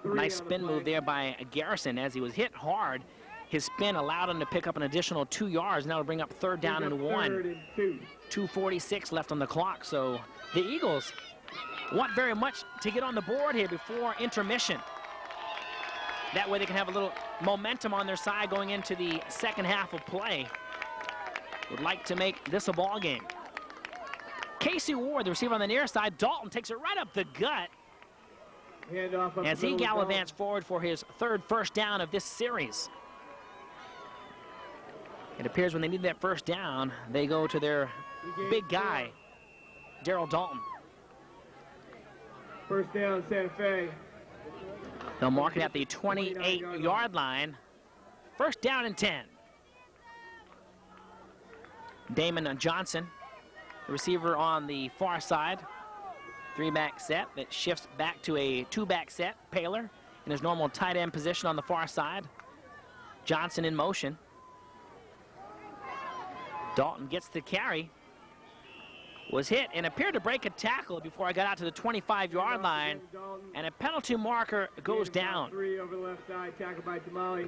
S1: Nice spin move there by Garrison as he was hit hard. His spin allowed him to pick up an additional 2 yards. Now to bring up 3rd down and 1. 2:46 left on the clock. So the Eagles want very much to get on the board here before intermission. That way they can have a little momentum on their side going into the second half of play. Would like to make this a ball game. Casey Ward, the receiver on the near side. Dalton takes it right up the gut as he gallivants forward for his 3rd first down of this series. It appears when they need that first down, they go to their big guy, Darryl Dalton.
S2: First down, Santa Fe.
S1: They'll mark it at the 28-yard line. 1st down and 10. Damon Johnson, the receiver on the far side. 3-back set that shifts back to a 2-back set. Paler in his normal tight end position on the far side. Johnson in motion. Dalton gets the carry. Was hit and appeared to break a tackle before I got out to the 25-yard line, and a penalty marker goes down.
S2: 3 over the left side, tackled by Tamale.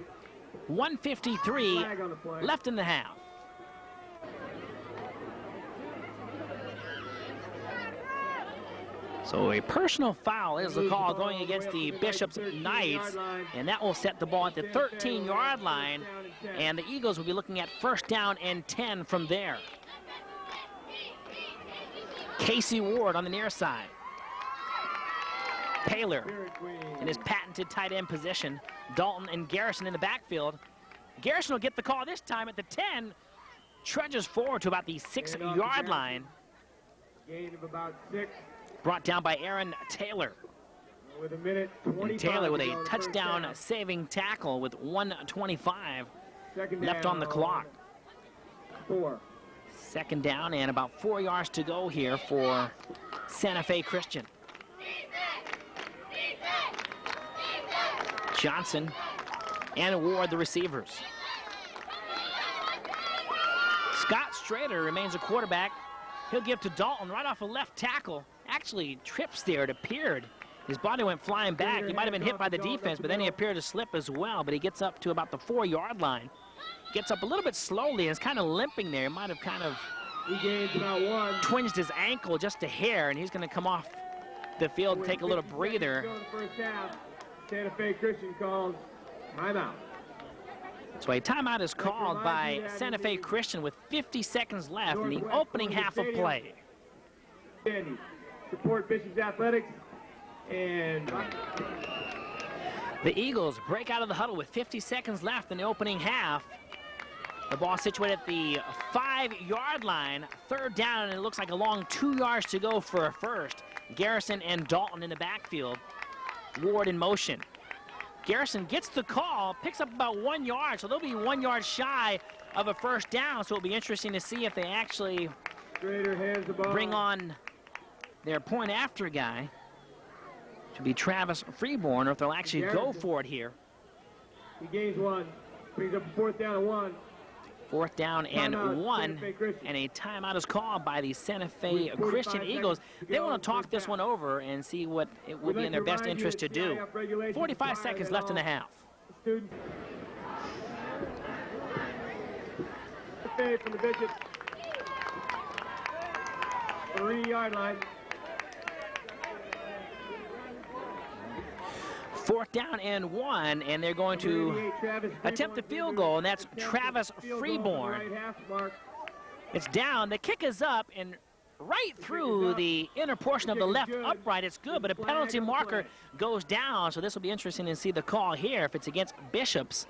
S1: 1:53 left in the half. So a personal foul is the call going against the Bishop's Knights, and that will set the ball at the 13-yard line, and the Eagles will be looking at 1st down and 10 from there. Casey Ward on the near side. Paler in his patented tight end position. Dalton and Garrison in the backfield. Garrison will get the call this time at the 10. Trudges forward to about the 6-yard line.
S2: Gain of about 6.
S1: Brought down by Aaron Taylor.
S2: With a minute 25
S1: and Taylor with a touchdown saving tackle with 1:25 left on the clock.
S2: 4.
S1: 2nd down and about 4 yards to go here for Santa Fe Christian. Johnson and Ward, the receivers. Scott Strader remains a quarterback. He'll give to Dalton right off a left tackle. Actually trips there, it appeared. His body went flying back. He might have been hit by the defense, but then he appeared to slip as well. But he gets up to about the 4-yard line. Gets up a little bit slowly and is kind of limping there. He might have kind of twinged his ankle just a hair, and he's going to come off the field and take a little breather.
S2: Santa Fe Christian calls timeout.
S1: So a timeout is called by Santa Fe Christian with 50 seconds left in the opening half of play.
S2: Support Bishop's Athletics and
S1: the Eagles break out of the huddle with 50 seconds left in the opening half. The ball situated at the 5-yard line, 3rd down, and it looks like a long 2 yards to go for a first. Garrison and Dalton in the backfield. Ward in motion. Garrison gets the call, picks up about 1 yard, so they'll be 1 yard shy of a first down, so it'll be interesting to see if they actually bring on their point after guy to be Travis Freeborn, or if they'll actually go for it here.
S2: He gains 1, brings up a 4th down and 1.
S1: 4th down and 1, and a timeout is called by the Santa Fe Christian Eagles. They want to talk this one over and see what it would be in their best interest to do. 45 seconds left in the half.
S2: From the Bishop. 3-yard line.
S1: 4th down and 1, and they're going to attempt the field goal, and that's Travis Freeborn. It's down. The kick is up, and right through the inner portion of the left upright. It's good, but a penalty marker goes down, so this will be interesting to see the call here. If it's against Bishops,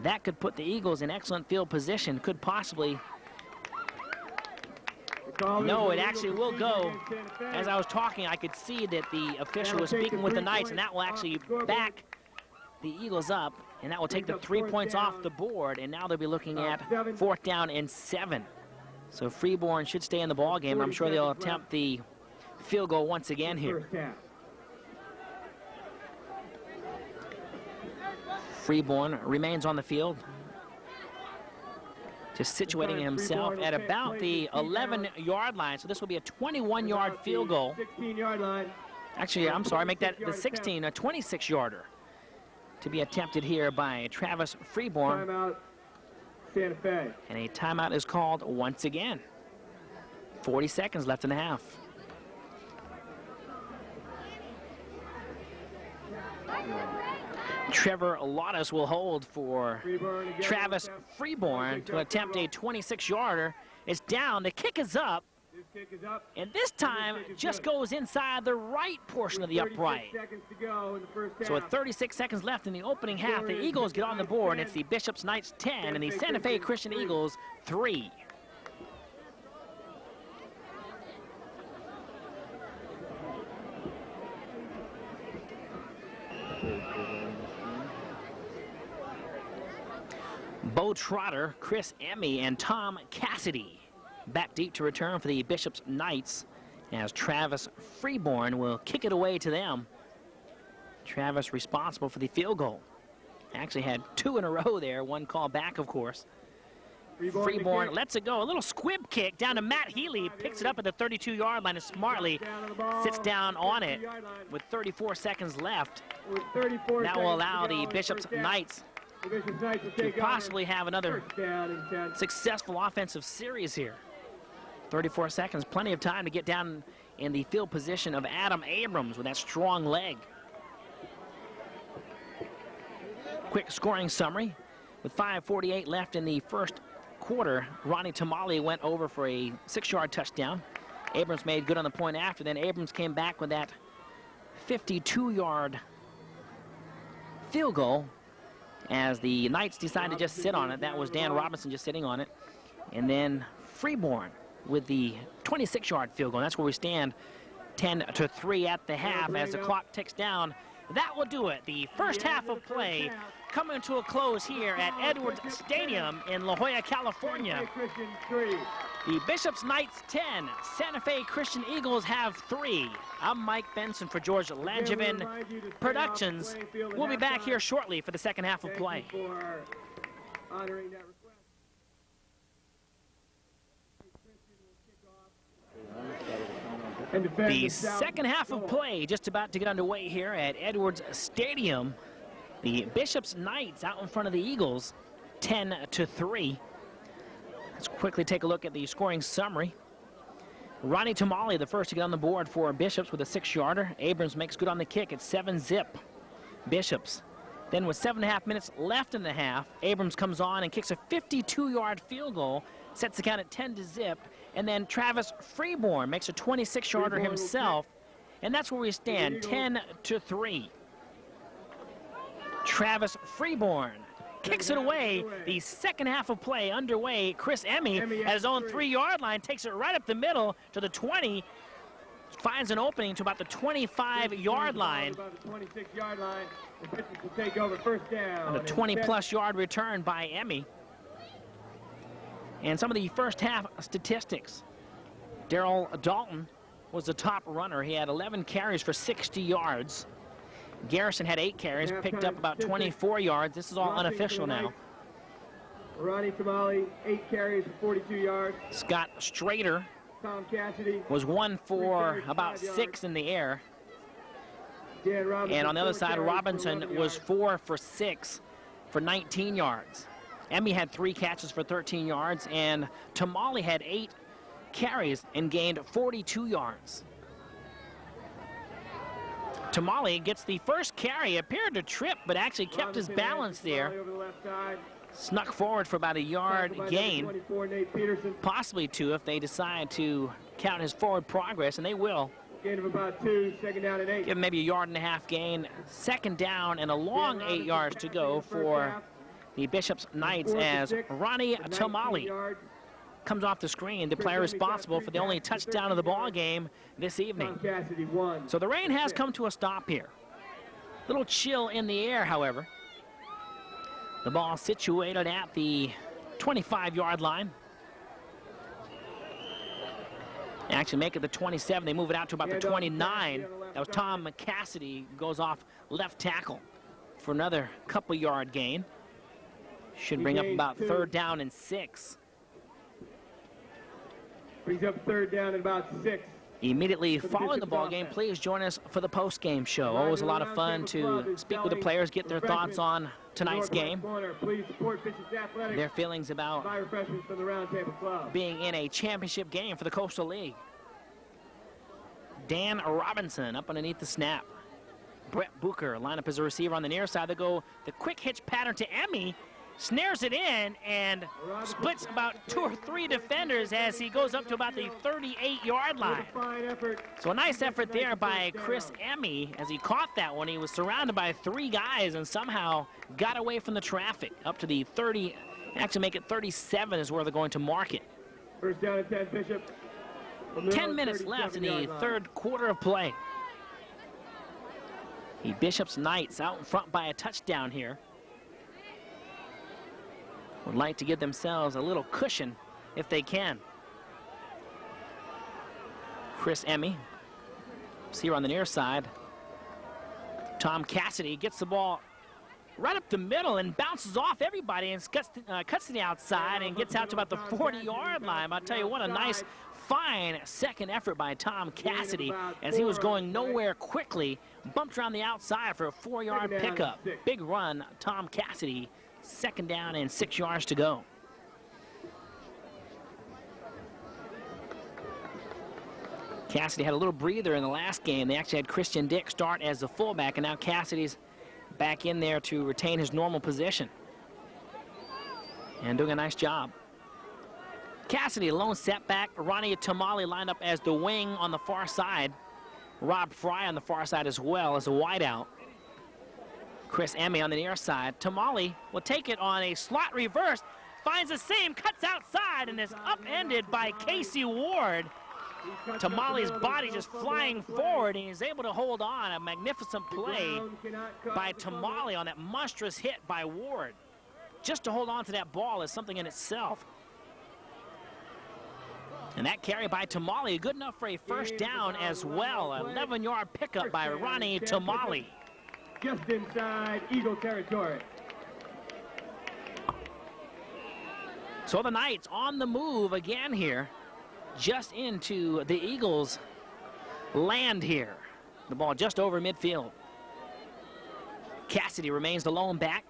S1: that could put the Eagles in excellent field position, could possibly. No, it actually will go. As I was talking, I could see that the official was speaking with the Knights, and that will actually back the Eagles up, and that will take the 3 points off the board, and now they'll be looking at 4th down and 7. So Freeborn should stay in the ball game. I'm sure they'll attempt the field goal once again here. Freeborn remains on the field, just situating himself at about the 11-yard line. So this will be a 21-yard field goal.
S2: 16-yard line.
S1: Actually, I'm sorry, make that the 16, a 26-yarder to be attempted here by Travis Freeborn.
S2: Timeout, Santa Fe.
S1: And a timeout is called once again. 40 seconds left in the half. Trevor Lottis will hold for Travis Freeborn to attempt a 26-yarder. It's down, the kick is up, and this time just goes inside the right portion of the upright. So with 36 seconds left in the opening half, the Eagles get on the board. It's the Bishops Knights 10 and the Santa Fe Christian Eagles 3. Bo Trotter, Chris Emmy, and Tom Cassidy back deep to return for the Bishops Knights, as Travis Freeborn will kick it away to them. Travis responsible for the field goal. Actually had 2 in a row there, one call back, of course. Freeborn lets it go. A little squib kick down to Matt Healy, picks it up at the 32-yard line and smartly sits down on it with 34 seconds left. That will allow the Bishops Knights to possibly have another successful offensive series here. 34 seconds, plenty of time to get down in the field position of Adam Abrams with that strong leg. Quick scoring summary. With 5:48 left in the first quarter, Ronnie Tamale went over for a 6-yard touchdown. Abrams made good on the point after. Then Abrams came back with that 52-yard field goal as the Knights decided to just sit on it. That was Dan Robinson just sitting on it. And then Freeborn with the 26-yard field goal. That's where we stand, 10-3 at the half as the clock ticks down. That will do it. The first half of play coming to a close here at Edwards Stadium in La Jolla, California. The Bishops Knights 10, Santa Fe Christian Eagles have 3. I'm Mike Benson for George Langevin Productions. We'll be back here shortly for the second half of play. The second half of play just about to get underway here at Edwards Stadium. The Bishops Knights out in front of the Eagles, 10-3. Let's quickly take a look at the scoring summary. Ronnie Tamale, the first to get on the board for Bishops with a 6-yarder. Abrams makes good on the kick at 7-zip. Bishops. Then with 7.5 minutes left in the half, Abrams comes on and kicks a 52-yard field goal, sets the count at 10-zip. And then Travis Freeborn makes a 26-yarder himself. And that's where we stand, 10-3. Travis Freeborn kicks it away. The second half of play underway. Chris Emmy at his own 3-yard line takes it right up the middle to the 20. Finds an opening to about the 25-yard line.
S2: About the 26-yard line. The Bishops will take over first down.
S1: And a 20-plus yard return by Emmy. And some of the first half statistics. Darrell Dalton was the top runner. He had 11 carries for 60 yards. Garrison had 8 carries, picked up about 24 yards. This is all unofficial now.
S2: Ronnie Tamale, 8 carries for 42 yards.
S1: Scott Strader
S2: Tom Cassidy
S1: was 1 for about 6 in the air. And on the other side, Robinson was 4 for 6 for 19 yards. Emmy had 3 catches for 13 yards, and Tamale had 8 carries and gained 42 yards. Tamale gets the first carry, appeared to trip, but actually kept his balance there. Snuck forward for about a yard
S2: Tackled by
S1: gain,
S2: number 24, Nate Peterson.
S1: possibly 2 if they decide to count his forward progress, and they will.
S2: Gain of about 2, second down and 8.
S1: Give him maybe a yard and a half gain. Second down and a long 8 yards to go for the Bishop's Knights as Ronnie Tamale comes off the screen, the player responsible for the only touchdown of the ball game this evening.
S2: Cassidy won.
S1: So the rain has come to a stop here. Little chill in the air, however. The ball situated at the 25-yard line. Actually make it the 27. They move it out to about the 29. That was Tom Cassidy, goes off left tackle for another couple-yard gain. Should bring up about 3rd down and 6.
S2: Brings up 3rd down and about 6.
S1: Immediately following the ball game, please join us for the post-game show. Always a lot of fun to speak with the players, get their thoughts on tonight's game, their feelings about being in a championship game for the Coastal League. Dan Robinson up underneath the snap. Brett Booker line up as a receiver on the near side. They go the quick hitch pattern to Emmy. Snares it in and splits about 2 or 3 defenders as he goes up to about the 38-yard line. So a nice effort there by Chris Emmy as he caught that one. He was surrounded by 3 guys and somehow got away from the traffic up to the 30. Actually make it 37 is where they're going to mark it.
S2: First down and 10, Bishop.
S1: 10 minutes left in the 3rd quarter of play. The Bishop's Knights out in front by a touchdown here. Would like to give themselves a little cushion if they can. Chris Emmy, see her on the near side. Tom Cassidy gets the ball right up the middle and bounces off everybody and cuts to the outside and gets out to about the 40-yard line. I'll tell you what, a nice, fine second effort by Tom Cassidy as he was going nowhere quickly. Bumped around the outside for a 4-yard pickup. Big run, Tom Cassidy. 2nd down and 6 yards to go. Cassidy had a little breather in the last game. They actually had Christian Dick start as the fullback, and now Cassidy's back in there to retain his normal position. And doing a nice job. Cassidy, a lone setback. Ronnie Tamale lined up as the wing on the far side. Rob Fry on the far side as well as a wideout. Chris Emmy on the near side. Tamale will take it on a slot reverse. Finds the seam, cuts outside, and is upended by Casey Ward. Tamale's body just flying forward, and he's able to hold on. A magnificent play by Tamale on that monstrous hit by Ward. Just to hold on to that ball is something in itself. And that carry by Tamale, good enough for a 1st down as well. 11-yard pickup by Ronnie Tamale.
S2: Just inside Eagle territory.
S1: So the Knights on the move again here, just into the Eagles' land here. The ball just over midfield. Cassidy remains the lone back.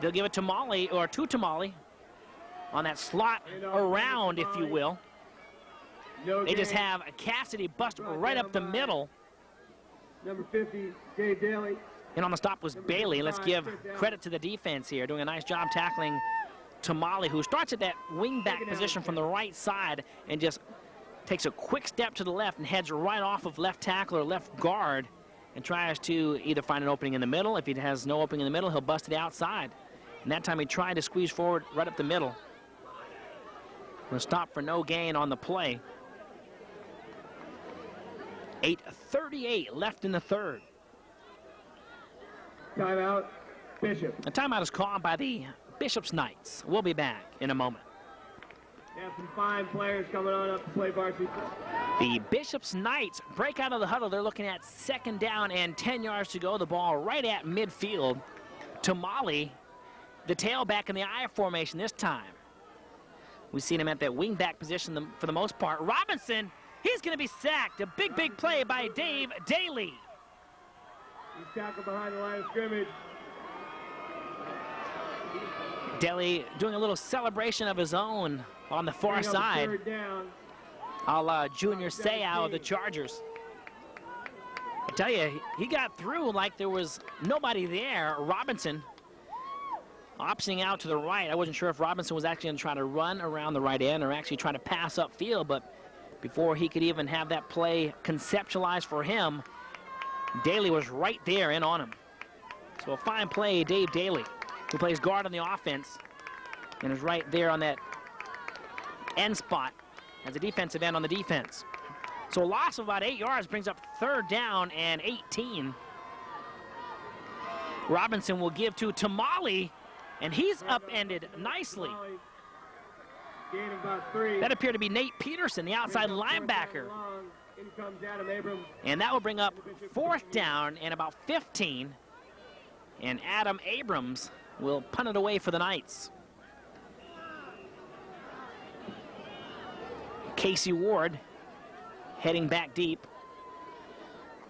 S1: They'll give it to Tamale, or to Tamale, on that slot around, if you will. They just have Cassidy bust right up the middle.
S2: Number 50, Dave Daly.
S1: And on the stop was Bailey. Let's give credit to the defense here, doing a nice job tackling Tamale, who starts at that wing-back position from the right side and just takes a quick step to the left and heads right off of left tackle or left guard and tries to either find an opening in the middle. If he has no opening in the middle, he'll bust it outside. And that time he tried to squeeze forward right up the middle. We'll stop for no gain on the play. 8:38 left in the 3rd.
S2: Timeout, Bishop.
S1: A timeout is called by the Bishop's Knights. We'll be back in a moment.
S2: We have some fine players coming on up to play varsity.
S1: The Bishop's Knights break out of the huddle. They're looking at 2nd down and 10 yards to go. The ball right at midfield. Tamale, the tailback in the I formation this time. We've seen him at that wing-back position for the most part. Robinson, he's going to be sacked. A big, big play by Dave Daly.
S2: He's tackled behind the line of scrimmage.
S1: Daly doing a little celebration of his own on the far side, a la Junior Seau of the Chargers. I tell you, he got through like there was nobody there. Robinson optioning out to the right. I wasn't sure if Robinson was actually going to try to run around the right end or actually try to pass upfield, but before he could even have that play conceptualized for him, Daly was right there in on him. So a fine play, Dave Daly, who plays guard on the offense and is right there on that end spot as a defensive end on the defense. So a loss of about 8 yards brings up 3rd down and 18. Robinson will give to Tamale, and he's upended nicely.
S2: Gain about 3.
S1: That appeared to be Nate Peterson, the outside linebacker.
S2: In comes Adam Abrams.
S1: And that will bring up 4th down and about 15. And Adam Abrams will punt it away for the Knights. Casey Ward heading back deep.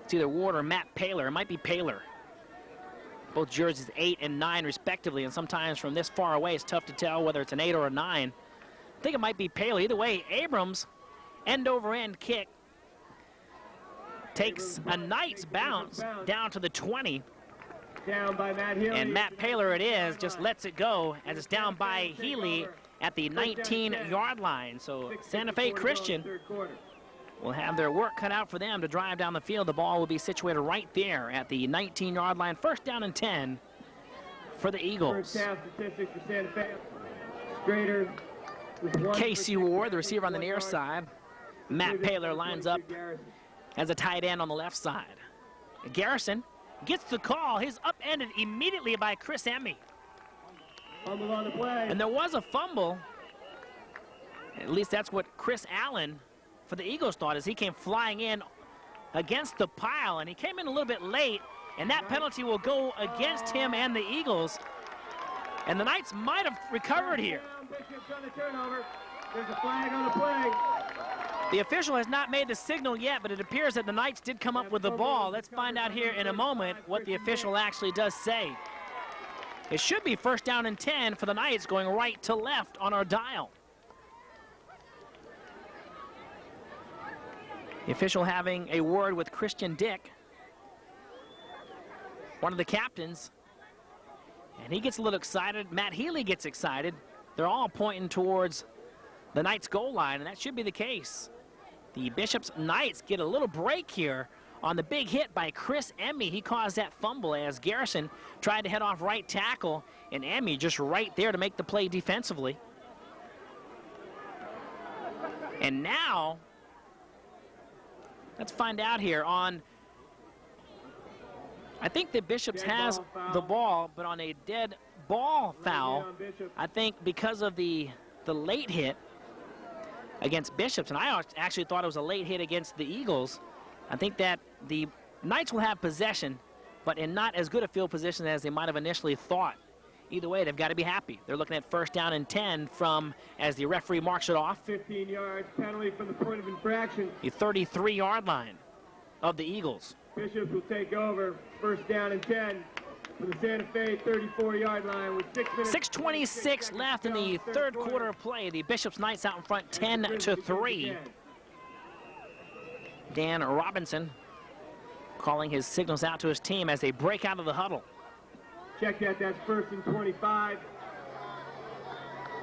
S1: It's either Ward or Matt Paler. It might be Paler. Both jerseys 8 and 9 respectively, and sometimes from this far away it's tough to tell whether it's an 8 or a 9. I think it might be Paler. Either way, Abrams, end over end kick, takes a Knights bounce down to the 20.
S2: Down by Matt Healy.
S1: And Matt Paler it is, just lets it go as it's down by Healy at the 19-yard line. So Santa Fe Christian will have their work cut out for them to drive down the field. The ball will be situated right there at the 19-yard line. 1st down and 10 for the Eagles.
S2: First down statistics for Santa Fe. Strader with 1
S1: Casey Ward, the receiver on the near side. Matt Paler lines up as a tight end on the left side. Garrison gets the call. He's upended immediately by Chris Emmy.
S2: Fumble on the play.
S1: And there was a fumble. At least that's what Chris Allen for the Eagles thought as he came flying in against the pile. And he came in a little bit late. And that penalty will go against him and the Eagles. And the Knights might have recovered here.
S2: Bishop's on the turnover. There's a flag on the play.
S1: The official has not made the signal yet, but it appears that the Knights did come up with the ball. Let's find out here in a moment what the official actually does say. It should be 1st down and 10 for the Knights going right to left on our dial. The official having a word with Christian Dick, one of the captains, and he gets a little excited. Matt Healy gets excited. They're all pointing towards the Knights goal line, and that should be the case. The Bishops Knights get a little break here on the big hit by Chris Emmy. He caused that fumble as Garrison tried to head off right tackle, and Emmy just right there to make the play defensively. And now, let's find out here on, I think the Bishops has the ball, but on a dead ball foul, I think because of the late hit against Bishops, and I actually thought it was a late hit against the Eagles. I think that the Knights will have possession, but in not as good a field position as they might have initially thought. Either way, they've got to be happy. They're looking at 1st down and 10 from, as the referee marks it off,
S2: 15 yards, penalty from the point of infraction.
S1: the 33-yard line of the Eagles.
S2: Bishops will take over, 1st down and 10 for the Santa Fe 34-yard line with 6 minutes.
S1: 6:26 left in the 3rd quarter of play. The Bishops Knights out in front 10-3. Dan Robinson calling his signals out to his team as they break out of the huddle.
S2: Check that, that's 1st and 25.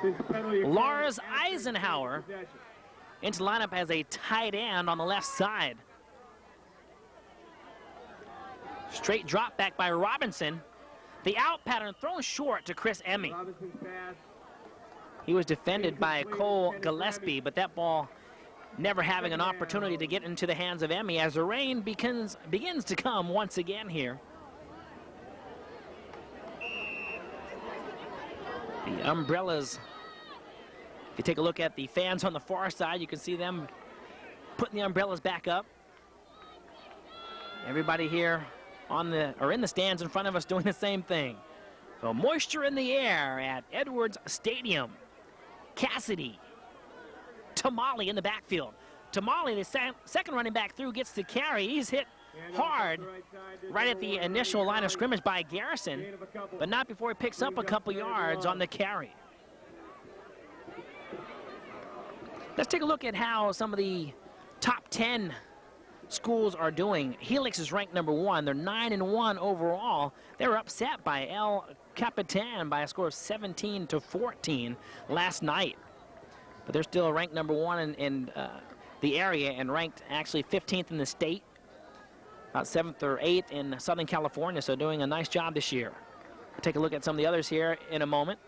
S2: Since penalty
S1: Lars Eisenhower into lineup as a tight end on the left side. Straight drop back by Robinson. The out pattern thrown short to Chris Emmy.
S2: Robinson's pass.
S1: He was defended by Cole Gillespie, but that ball never having an opportunity to get into the hands of Emmy as the rain begins to come once again here. The umbrellas, if you take a look at the fans on the far side, you can see them putting the umbrellas back up. Everybody here in the stands in front of us doing the same thing. So moisture in the air at Edwards Stadium. Cassidy, Tamale in the backfield. Tamale, the second running back through, gets the carry. He's hit hard right at the initial line of scrimmage by Garrison, but not before he picks up a couple yards on the carry. Let's take a look at how some of the top 10 schools are doing. Helix is ranked number 1. They're 9-1 overall. They were upset by El Capitan by a score of 17-14 last night. But they're still ranked number 1 in the area and ranked actually 15th in the state, about 7th or 8th in Southern California, so doing a nice job this year. We'll take a look at some of the others here in a moment.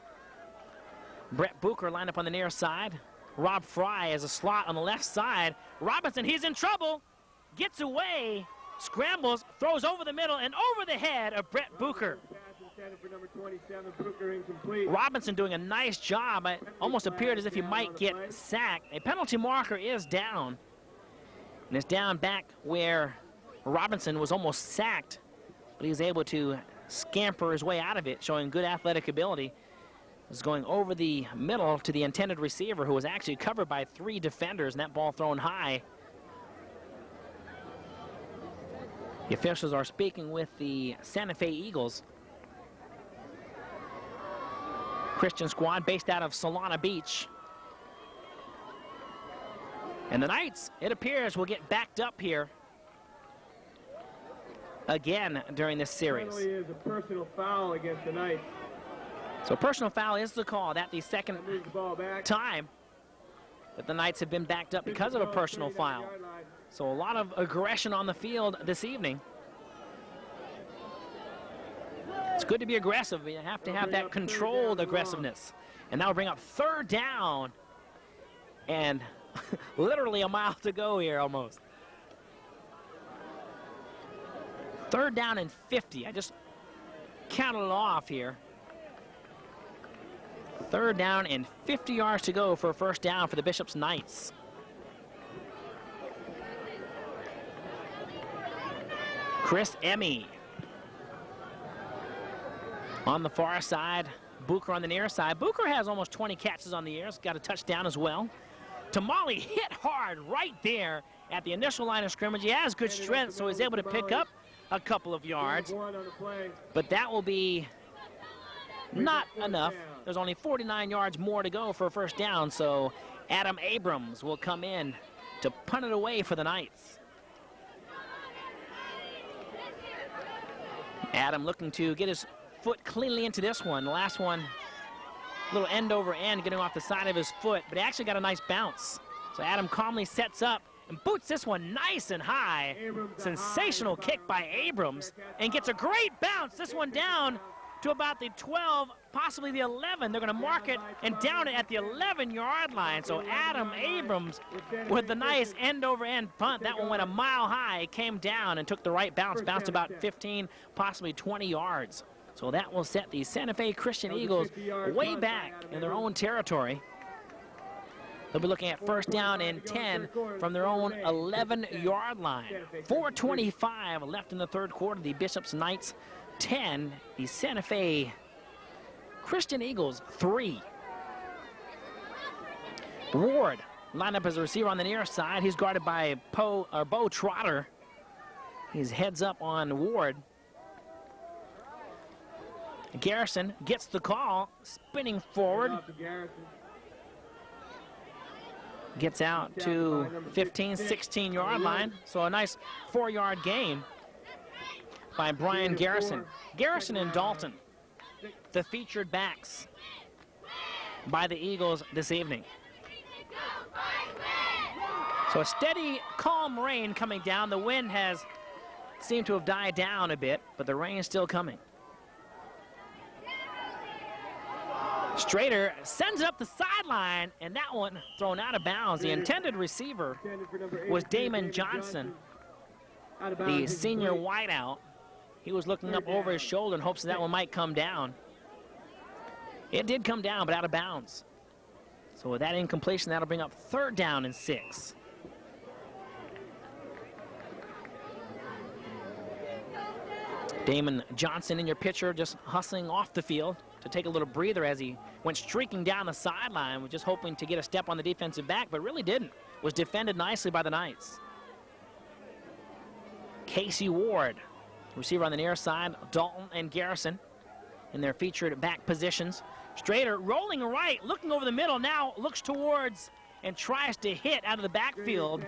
S1: Brett Bucher lined up on the near side. Rob Fry as a slot on the left side. Robinson, he's in trouble, gets away, scrambles, throws over the middle and over the head of Brett Bucher.
S2: For number 27, Bucher incomplete.
S1: Robinson doing a nice job. It almost appeared as if he might get sacked. A penalty marker is down. And it's down back where Robinson was almost sacked, but he was able to scamper his way out of it, showing good athletic ability. Was going over the middle to the intended receiver, who was actually covered by 3 defenders, and that ball thrown high. The officials are speaking with the Santa Fe Eagles. Christian squad based out of Solana Beach. And the Knights, it appears, will get backed up here again during this series.
S2: It is a personal foul against the Knights.
S1: So personal foul is the call. That the second
S2: Moves the ball back.
S1: time that the Knights have been backed up because of a personal foul. So a lot of aggression on the field this evening. It's good to be aggressive, but you have to have that controlled aggressiveness. And that will bring up 3rd down. And literally a mile to go here almost. 3rd down and 50. I just counted it off here. 3rd down and 50 yards to go for a first down for the Bishop's Knights. Chris Emmy on the far side, Bucher on the near side. Bucher has almost 20 catches on the year. He's got a touchdown as well. Tamale hit hard right there at the initial line of scrimmage. He has good strength, so he's able to pick up a couple of yards. But that will be not enough. There's only 49 yards more to go for a first down, so Adam Abrams will come in to punt it away for the Knights. Adam looking to get his foot cleanly into this one. The last one, little end over end, getting off the side of his foot, but he actually got a nice bounce. So Adam calmly sets up and boots this one nice and high. Sensational kick by Abrams, and gets a great bounce. This one down to about the 12, possibly the 11. They're going to mark it and down it at the 11-yard line. So Adam Abrams with the nice end-over-end punt. That one went a mile high, came down and took the right bounce, bounced about 15, possibly 20 yards. So that will set the Santa Fe Christian Eagles way back in their own territory. They'll be looking at first down and 10 from their own 11-yard line. 4:25 left in the 3rd quarter. The Bishop's Knights 10, the Santa Fe Christian Eagles 3. Ward lined up as a receiver on the near side. He's guarded by Bo Trotter. He's heads up on Ward. Garrison gets the call, spinning forward. Gets out to 15, 16-yard line. So a nice 4-yard gain by Brian Garrison. Garrison and Dalton, the featured backs by the Eagles this evening. So a steady, calm rain coming down. The wind has seemed to have died down a bit, but the rain is still coming. Strader sends it up the sideline, and that one thrown out of bounds. The intended receiver was Damon Johnson, the senior wideout. He was looking up over his shoulder in hopes that one might come down. It did come down, but out of bounds. So with that incompletion, that'll bring up 3rd down and 6. Damon Johnson in your picture, just hustling off the field to take a little breather as he went streaking down the sideline, was just hoping to get a step on the defensive back, but really didn't. Was defended nicely by the Knights. Casey Ward, receiver on the near side, Dalton and Garrison in their featured back positions. Strader rolling right, looking over the middle, now looks towards and tries to hit out of the backfield.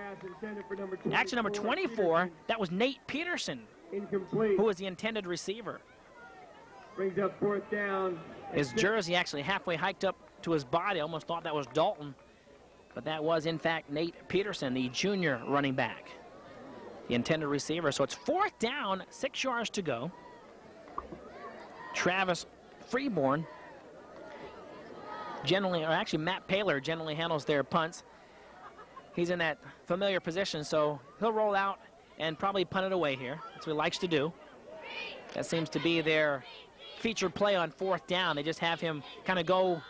S1: Actually, number 24, that was Nate Peterson, who was the intended receiver.
S2: Brings up fourth down.
S1: His jersey actually halfway hiked up to his body. I almost thought that was Dalton. But that was, in fact, Nate Peterson, the junior running back, the intended receiver. So it's fourth down, 6 yards to go. Travis Freeborn generally, or actually Matt Paler generally handles their punts. He's in that familiar position, so he'll roll out and probably punt it away here. That's what he likes to do. That seems to be their featured play on fourth down. They just have him kind of go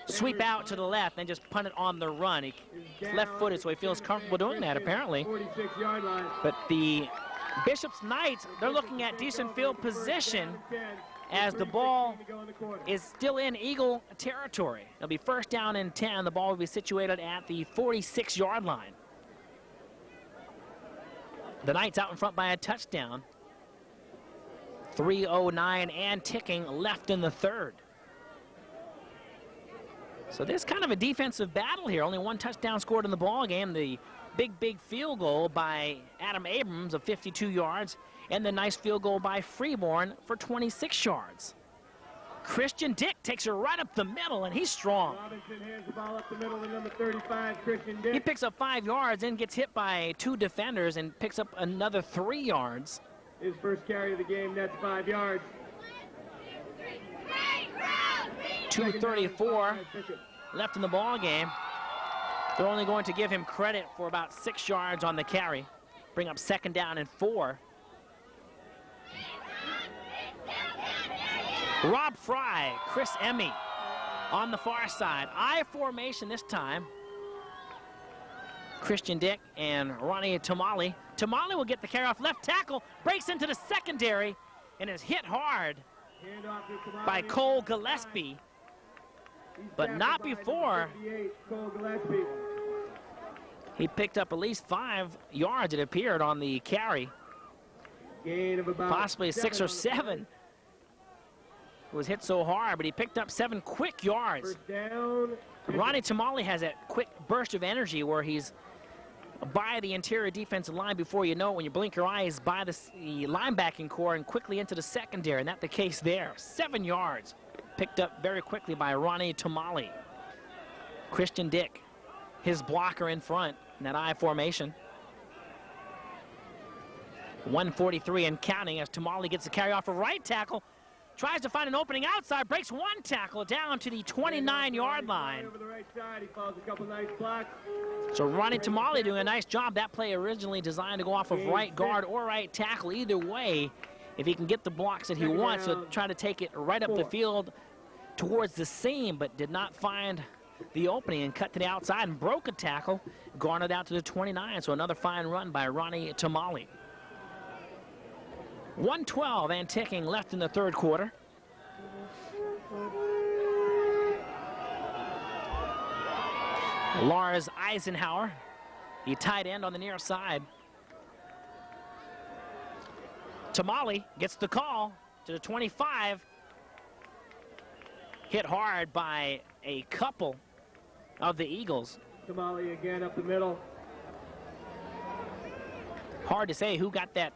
S1: sweep out to the left and just punt it on the run. He's left-footed, so he feels comfortable doing that, apparently.
S2: 46-yard line.
S1: But the Bishop's Knights, they're looking at decent field position as the ball is still in Eagle territory. It'll be first down and 10. The ball will be situated at the 46-yard line. The Knights out in front by a touchdown. 3:09 and ticking left in the third. So this is kind of a defensive battle here. Only one touchdown scored in the ball game. The big field goal by Adam Abrams of 52 yards, and the nice field goal by Freeborn for 26 yards. Christian Dick takes it right up the middle, and he's strong.
S2: Robinson hands the ball up the middle to number 35, Christian Dick.
S1: He picks up 5 yards and gets hit by 2 defenders and picks up another 3 yards.
S2: His first carry of the game, that's 5 yards.
S1: 2:34 left in the ball game. They're only going to give him credit for about 6 yards on the carry. Bring up second down and 4. Rob Fry, Chris Emmy on the far side. I formation this time. Christian Dick and Ronnie Tamale. Tamale will get the carry off left tackle, breaks into the secondary, and is hit hard by Cole Gillespie, but not before.
S2: Cole Gillespie.
S1: He picked up at least 5 yards, it appeared, on the carry.
S2: Gain of about
S1: possibly 6 or 7. It was hit so hard, but he picked up 7 quick yards.
S2: First down.
S1: Ronnie Tamale has that quick burst of energy where he's by the interior defensive line before you know it. When you blink your eyes, by the linebacking core and quickly into the secondary, and that's the case there. 7 yards picked up very quickly by Ronnie Tamale. Christian Dick, his blocker in front in that I formation. 1:43 and counting as Tamale gets the carry off a right tackle. Tries to find an opening outside, breaks 1 tackle down to the 29-yard line.
S2: Over the right side, he falls a couple nice blocks.
S1: So Ronnie Tamale doing a nice job. That play originally designed to go off of right guard or right tackle. Either way, if he can get the blocks that he wants, so try to take it right up the field towards the seam, but did not find the opening and cut to the outside and broke a tackle, garnered out to the 29. So another fine run by Ronnie Tamale. 1:12 and ticking left in the third quarter. Lars Eisenhower, the tight end on the near side. Tamale gets the call to the 25. Hit hard by a couple of the Eagles.
S2: Tamale again up the middle.
S1: Hard to say who got that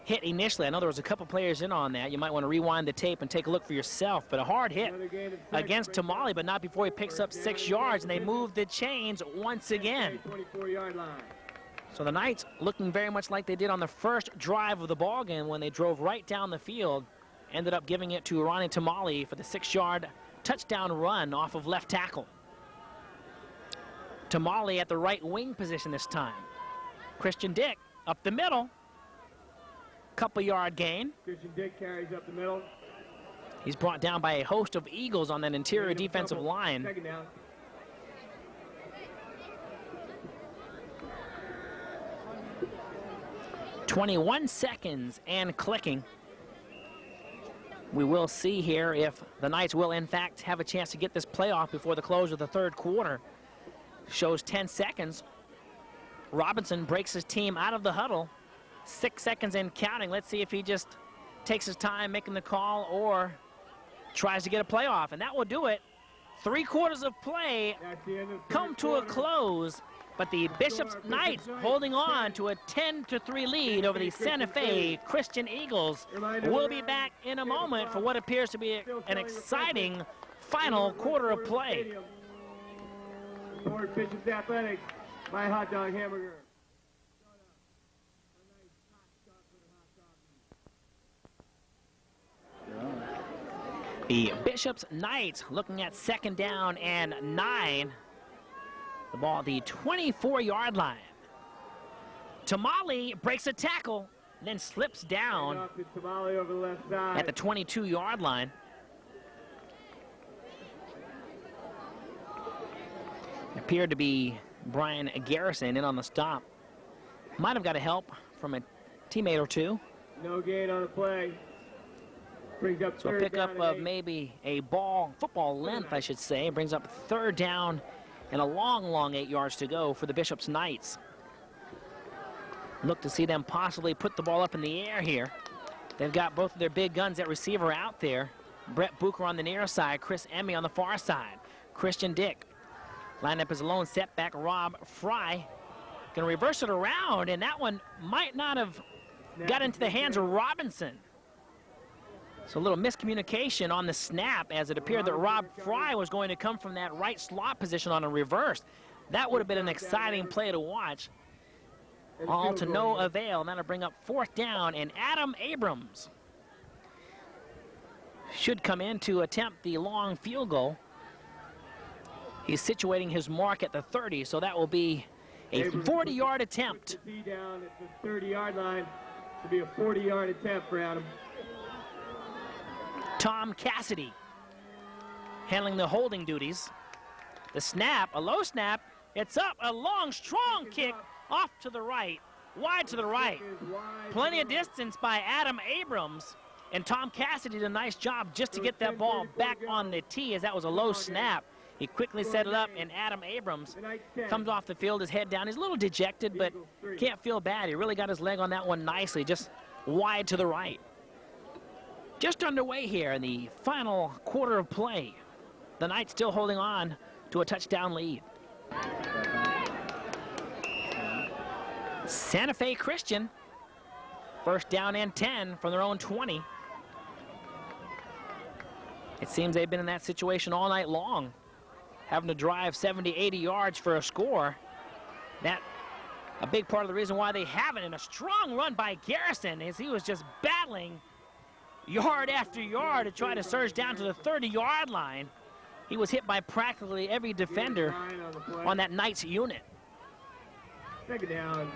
S1: hit initially. I know there was a couple players in on that. You might want to rewind the tape and take a look for yourself. But a hard hit against Tamale, but not before he picks up 6 yards, and they move the chains once again.
S2: 24-yard line.
S1: So the Knights looking very much like they did on the first drive of the ball game when they drove right down the field. Ended up giving it to Ronnie Tamale for the 6-yard touchdown run off of left tackle. Tamale at the right wing position this time. Christian Dick up the middle. Couple yard gain.
S2: Christian Dick carries up the middle.
S1: He's brought down by a host of Eagles on that interior defensive line.
S2: Second down.
S1: .21 seconds and clicking. We will see here if the Knights will in fact have a chance to get this playoff before the close of the third quarter. Shows 10 seconds. Robinson breaks his team out of the huddle. 6 seconds and counting. Let's see if he just takes his time making the call or tries to get a playoff, and that will do it. 3/4 of play
S2: That's the end of the
S1: come
S2: third
S1: to a
S2: quarter.
S1: close, but the Bishops Knights holding on to a 10-3 lead over the Santa Fe Christian Eagles. We'll be back in a moment for what appears to be an exciting final quarter of play.
S2: Support Bishops Athletics, my hot dog hamburger.
S1: The Bishops Knights looking at 2nd down and 9. The ball at the 24-yard line. Tamale breaks a tackle, then slips down
S2: Off to Tamale over the left side.
S1: at the 22-yard line. Appeared to be Brian Garrison in on the stop. Might have got a help from a teammate or two.
S2: No gain on the play. Brings up
S1: So a
S2: third
S1: pickup
S2: down and
S1: of
S2: 8.
S1: maybe a football length, I should say. Brings up 3rd down and a long 8 yards to go for the Bishops Knights. Look to see them possibly put the ball up in the air here. They've got both of their big guns at receiver out there. Brett Bucher on the near side, Chris Emmy on the far side. Christian Dick lined up as a lone setback. Rob Fry gonna reverse it around, and that one might not have got into the hands of Robinson. So a little miscommunication on the snap, as it appeared that Rob Fry was going to come from that right slot position on a reverse. That would have been an exciting play to watch.
S2: And
S1: All
S2: field
S1: to
S2: goal.
S1: no avail, and that'll bring up 4th down, and Adam Abrams should come in to attempt the long field goal. He's situating his mark at the 30, so that will be a
S2: Abrams
S1: 40-yard
S2: puts
S1: attempt.
S2: the tee down at the 30-yard line. It'll be a 40-yard attempt for Adam.
S1: Tom Cassidy handling the holding duties. The snap, a low snap, it's up, a long, strong kick off to the right, wide to the right.
S2: Is wide
S1: Plenty
S2: to
S1: of
S2: the right.
S1: distance by Adam Abrams, and Tom Cassidy did a nice job just to get that ball back on the tee, as that was a low snap. He quickly set it up, and Adam Abrams
S2: The Knights 10.
S1: comes off the field, his head down. He's a little dejected, but
S2: Eagles 3.
S1: can't feel bad. He really got his leg on that one nicely, just wide to the right. Just underway here in the final quarter of play. The Knights still holding on to a touchdown lead. Santa Fe Christian, 1st down and 10 from their own 20. It seems they've been in that situation all night long, having to drive 70, 80 yards for a score. That a big part of the reason why they haven't. And a strong run by Garrison, as he was just battling yard after yard to try to surge down to the 30-yard line. He was hit by practically every defender
S2: Gain of 9 on the play.
S1: on that Knights unit.
S2: 2nd down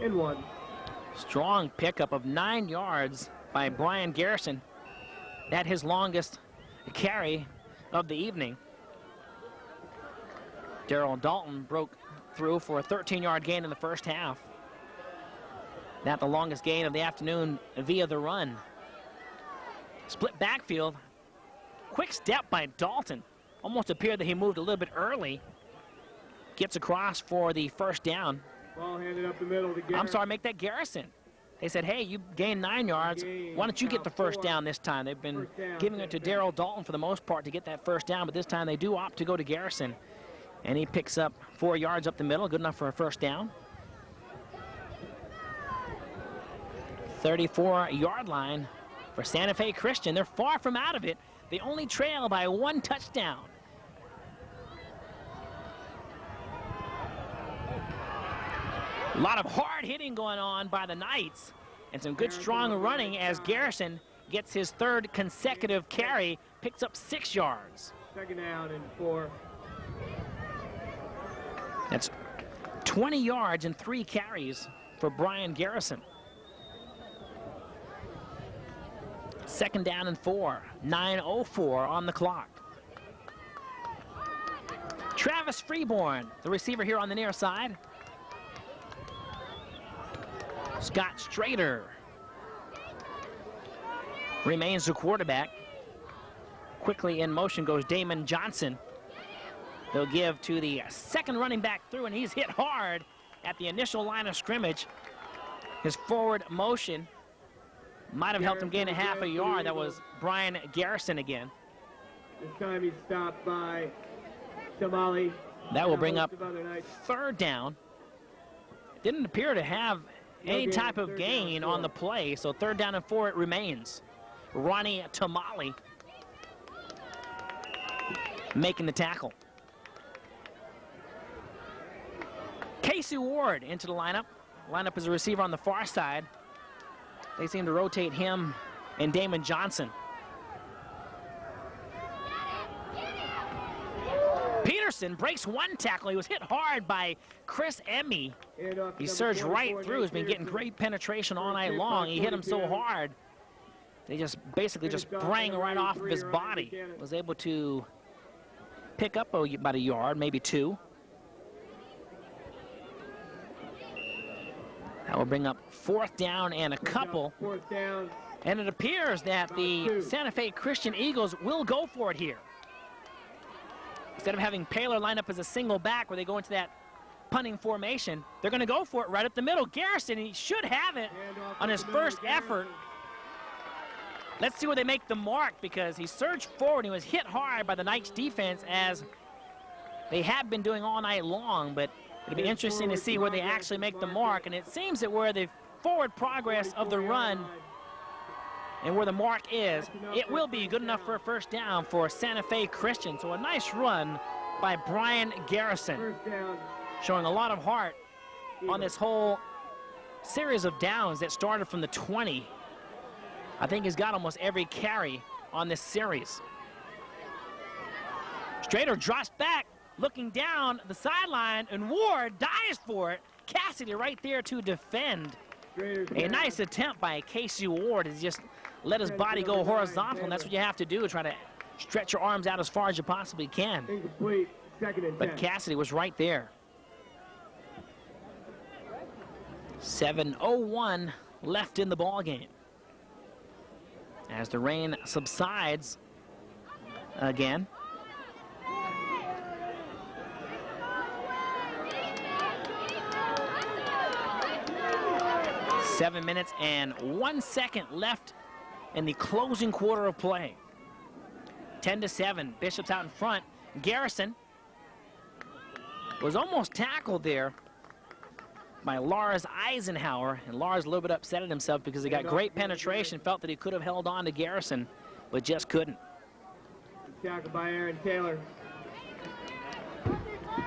S2: and 1.
S1: Strong pickup of 9 yards by Brian Garrison. That his longest carry of the evening. Darrell Dalton broke through for a 13-yard gain in the first half. That the longest gain of the afternoon via the run. Split backfield. Quick step by Dalton. Almost appeared that he moved a little bit early. Gets across for the 1st down.
S2: Ball handed up the middle to Garrett.
S1: I'm sorry, make that Garrison. They said, hey, you gained 9 yards. Why don't you get the 1st down this time? They've been
S2: First down,
S1: giving it to Darrell Dalton for the most part to get that 1st down, but this time they do opt to go to Garrison. And he picks up 4 yards up the middle, good enough for a 1st down. 34-yard line for Santa Fe Christian. They're far from out of it. They only trail by 1 touchdown. A lot of hard hitting going on by the Knights, and some good strong running as Garrison gets his 3rd consecutive carry, picks up 6 yards.
S2: 2nd down and 4.
S1: That's 20 yards and 3 carries for Brian Garrison. 2nd down and 4, 9:04 on the clock. Travis Freeborn, the receiver here on the near side. Scott Strader remains the quarterback. Quickly in motion goes Damon Johnson. They'll give to the 2nd running back through, and he's hit hard at the initial line of scrimmage. His forward motion might have helped him gain a half a yard. That was Brian Garrison again.
S2: This time he's stopped by Tamale.
S1: That will bring up
S2: Of other nights.
S1: third down. Didn't appear to have any
S2: gain,
S1: type of
S2: third
S1: gain
S2: down,
S1: on the play, so 3rd down and 4 it remains. Ronnie Tamale making the tackle. Casey Ward into the lineup. Lineup as a receiver on the far side. They seem to rotate him and Damon Johnson. Peterson breaks one tackle. He was hit hard by Chris Emmy. He surged right through. He's been getting great penetration all night long. He hit him so hard, they just basically just sprang right off of his body. Was able to pick up about a yard, maybe 2. That will bring up 4th down and a couple.
S2: 4th down.
S1: And it appears that the Santa Fe Christian Eagles will go for it here. Instead of having Paylor line up as a single back where they go into that punting formation, they're going to go for it right up the middle. Garrison, he should have it on his first effort. Let's see where they make the mark, because he surged forward. He was hit hard by the Knights defense, as they have been doing all night long, but it'll be interesting to see where they actually make the mark. And it seems that where the forward progress of the run and where the mark is, it will be good enough for a first down for Santa Fe Christian. So a nice run by Brian Garrison, showing a lot of heart on this whole series of downs that started from the 20. I think he's got almost every carry on this series. Strader drops back, looking down the sideline, and Ward dives for it. Cassidy right there to defend. A nice attempt by Casey Ward. He just let his body go horizontal, and that's what you have to do, try to stretch your arms out as far as you possibly can.
S2: Incomplete. 2nd and 10.
S1: But Cassidy was right there. 7:01 left in the ball game. As the rain subsides again. Seven minutes and 1 second left in the closing quarter of play. 10-7, Bishop's out in front. Garrison was almost tackled there by Lars Eisenhower, and Lars a little bit upset at himself because he got great penetration, felt that he could have held on to Garrison, but just couldn't.
S2: Tackled by Aaron Taylor.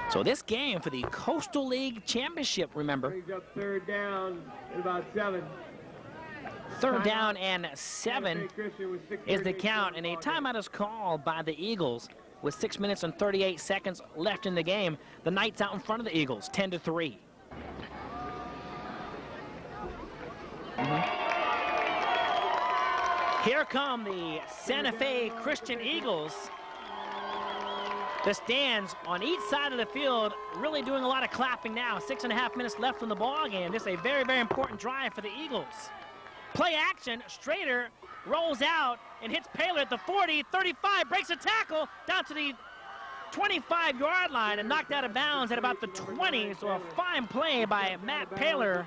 S1: So this game for the Coastal League Championship, remember.
S2: Brings up 3rd down at about 7.
S1: 3rd down and 7 is the count, and a timeout is called by the Eagles with 6 minutes and 38 seconds left in the game. The Knights out in front of the Eagles, 10-3. Here come the Santa Fe Christian Eagles. The stands on each side of the field really doing a lot of clapping now. 6.5 minutes left in the ball game. This is a very, very important drive for the Eagles. Play action. Strader rolls out and hits Paylor at the 40, 35, breaks a tackle down to the 25-yard line and knocked out of bounds at about the 20. So a fine play by Matt Paylor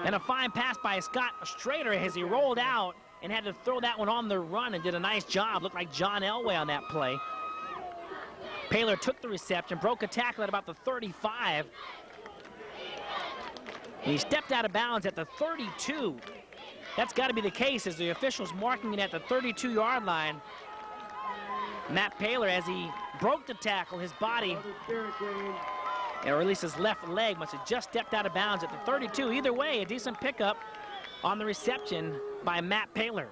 S1: and a fine pass by Scott Strader as he rolled out and had to throw that one on the run and did a nice job. Looked like John Elway on that play. Paylor took the reception, broke a tackle at about the 35. And he stepped out of bounds at the 32. That's got to be the case as the officials marking it at the 32-yard line. Matt Paylor, as he broke the tackle, his body, or at least his left leg, must have just stepped out of bounds at the 32. Either way, a decent pickup on the reception by Matt Paylor.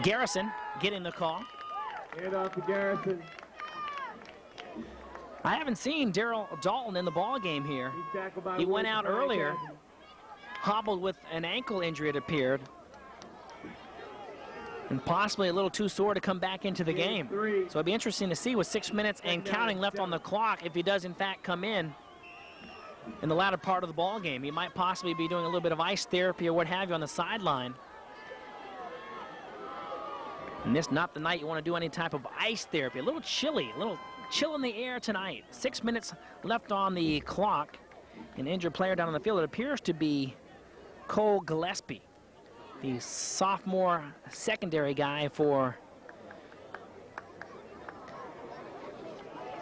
S1: Garrison getting the call.
S2: Hand off to Garrison.
S1: I haven't seen Daryl Dalton in the ball game here. He went out earlier, hobbled with an ankle injury, it appeared, and possibly a little too sore to come back into the game. So it'll be interesting to see with 6 minutes and counting left on the clock if he does in fact come in the latter part of the ball game. He might possibly be doing a little bit of ice therapy or what have you on the sideline. And this not the night you want to do any type of ice therapy. A little chilly, a little chill in the air tonight. 6 minutes left on the clock. An injured player down on the field. It appears to be Cole Gillespie. the sophomore secondary guy for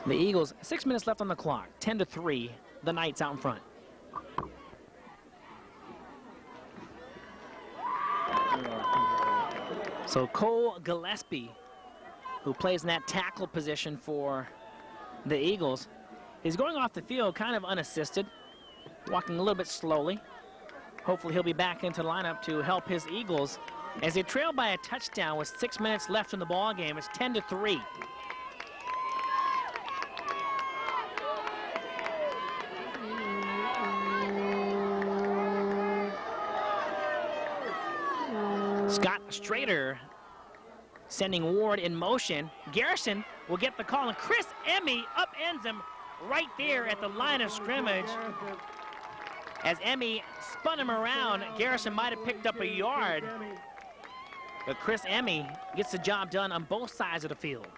S1: the Eagles. 6 minutes left on the clock. 10-3. The Knights out in front. So Cole Gillespie, who plays in that tackle position for the Eagles, is going off the field kind of unassisted, walking a little bit slowly. Hopefully he'll be back into the lineup to help his Eagles as they trail by a touchdown with 6 minutes left in the ball game. It's 10-3. Scott Strader sending Ward in motion. Garrison will get the call, and Chris Emmy upends him right there at the line of scrimmage. As Emmy spun him around, Garrison might have picked up a yard, but Chris Emmy gets the job done on both sides of the field.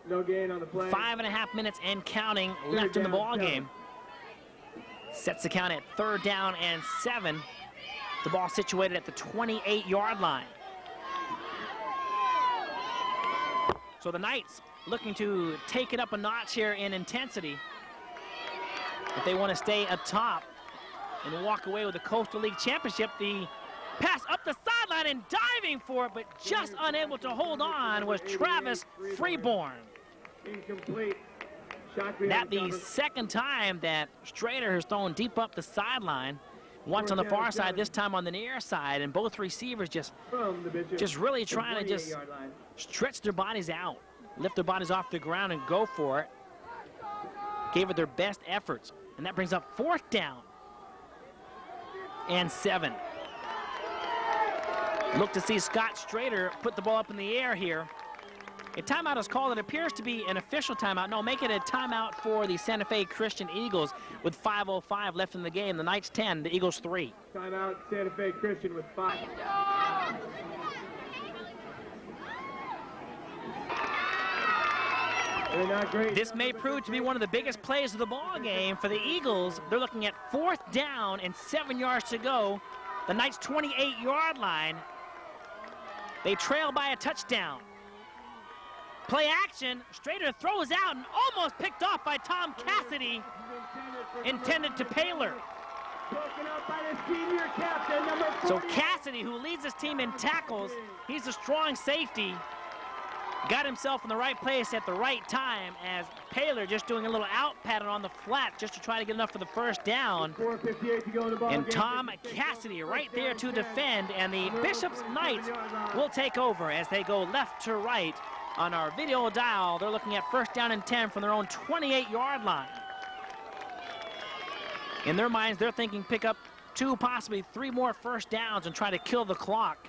S2: No gain on the play.
S1: 5.5 minutes and counting left in the ball game. Sets the count at 3rd down and 7. The ball situated at the 28-yard line. So the Knights looking to take it up a notch here in intensity if they want to stay atop and walk away with the Coastal League Championship. The pass up the sideline and diving for it, but just unable to hold on was Travis Freeborn.
S2: Incomplete.
S1: That the second time that Strader has thrown deep up the sideline. Once on the far side, this time on the near side, and both receivers just really trying to just stretch their bodies out, lift their bodies off the ground and go for it. Gave it their best efforts, and that brings up 4th down and 7. Look to see Scott Strader put the ball up in the air here. A timeout is called. It appears to be an official timeout. No, make it a timeout for the Santa Fe Christian Eagles with 5:05 left in the game. The Knights 10, the Eagles 3.
S2: Timeout, Santa Fe Christian with 5. They're not great.
S1: This may prove to be one of the biggest plays of the ball game for the Eagles. They're looking at 4th down and 7 yards to go. The Knights' 28-yard line. They trail by a touchdown. Play action, Strader throws out and almost picked off by Tom Cassidy, intended to Paylor. So Cassidy, who leads his team in tackles, he's a strong safety, got himself in the right place at the right time as Paylor just doing a little out pattern on the flat just to try to get enough for the 1st down. And Tom Cassidy right there to defend, and the Bishop's Knights will take over as they go left to right. On our video dial, they're looking at 1st down and 10 from their own 28-yard line. In their minds, they're thinking pick up 2, possibly 3 more 1st downs and try to kill the clock.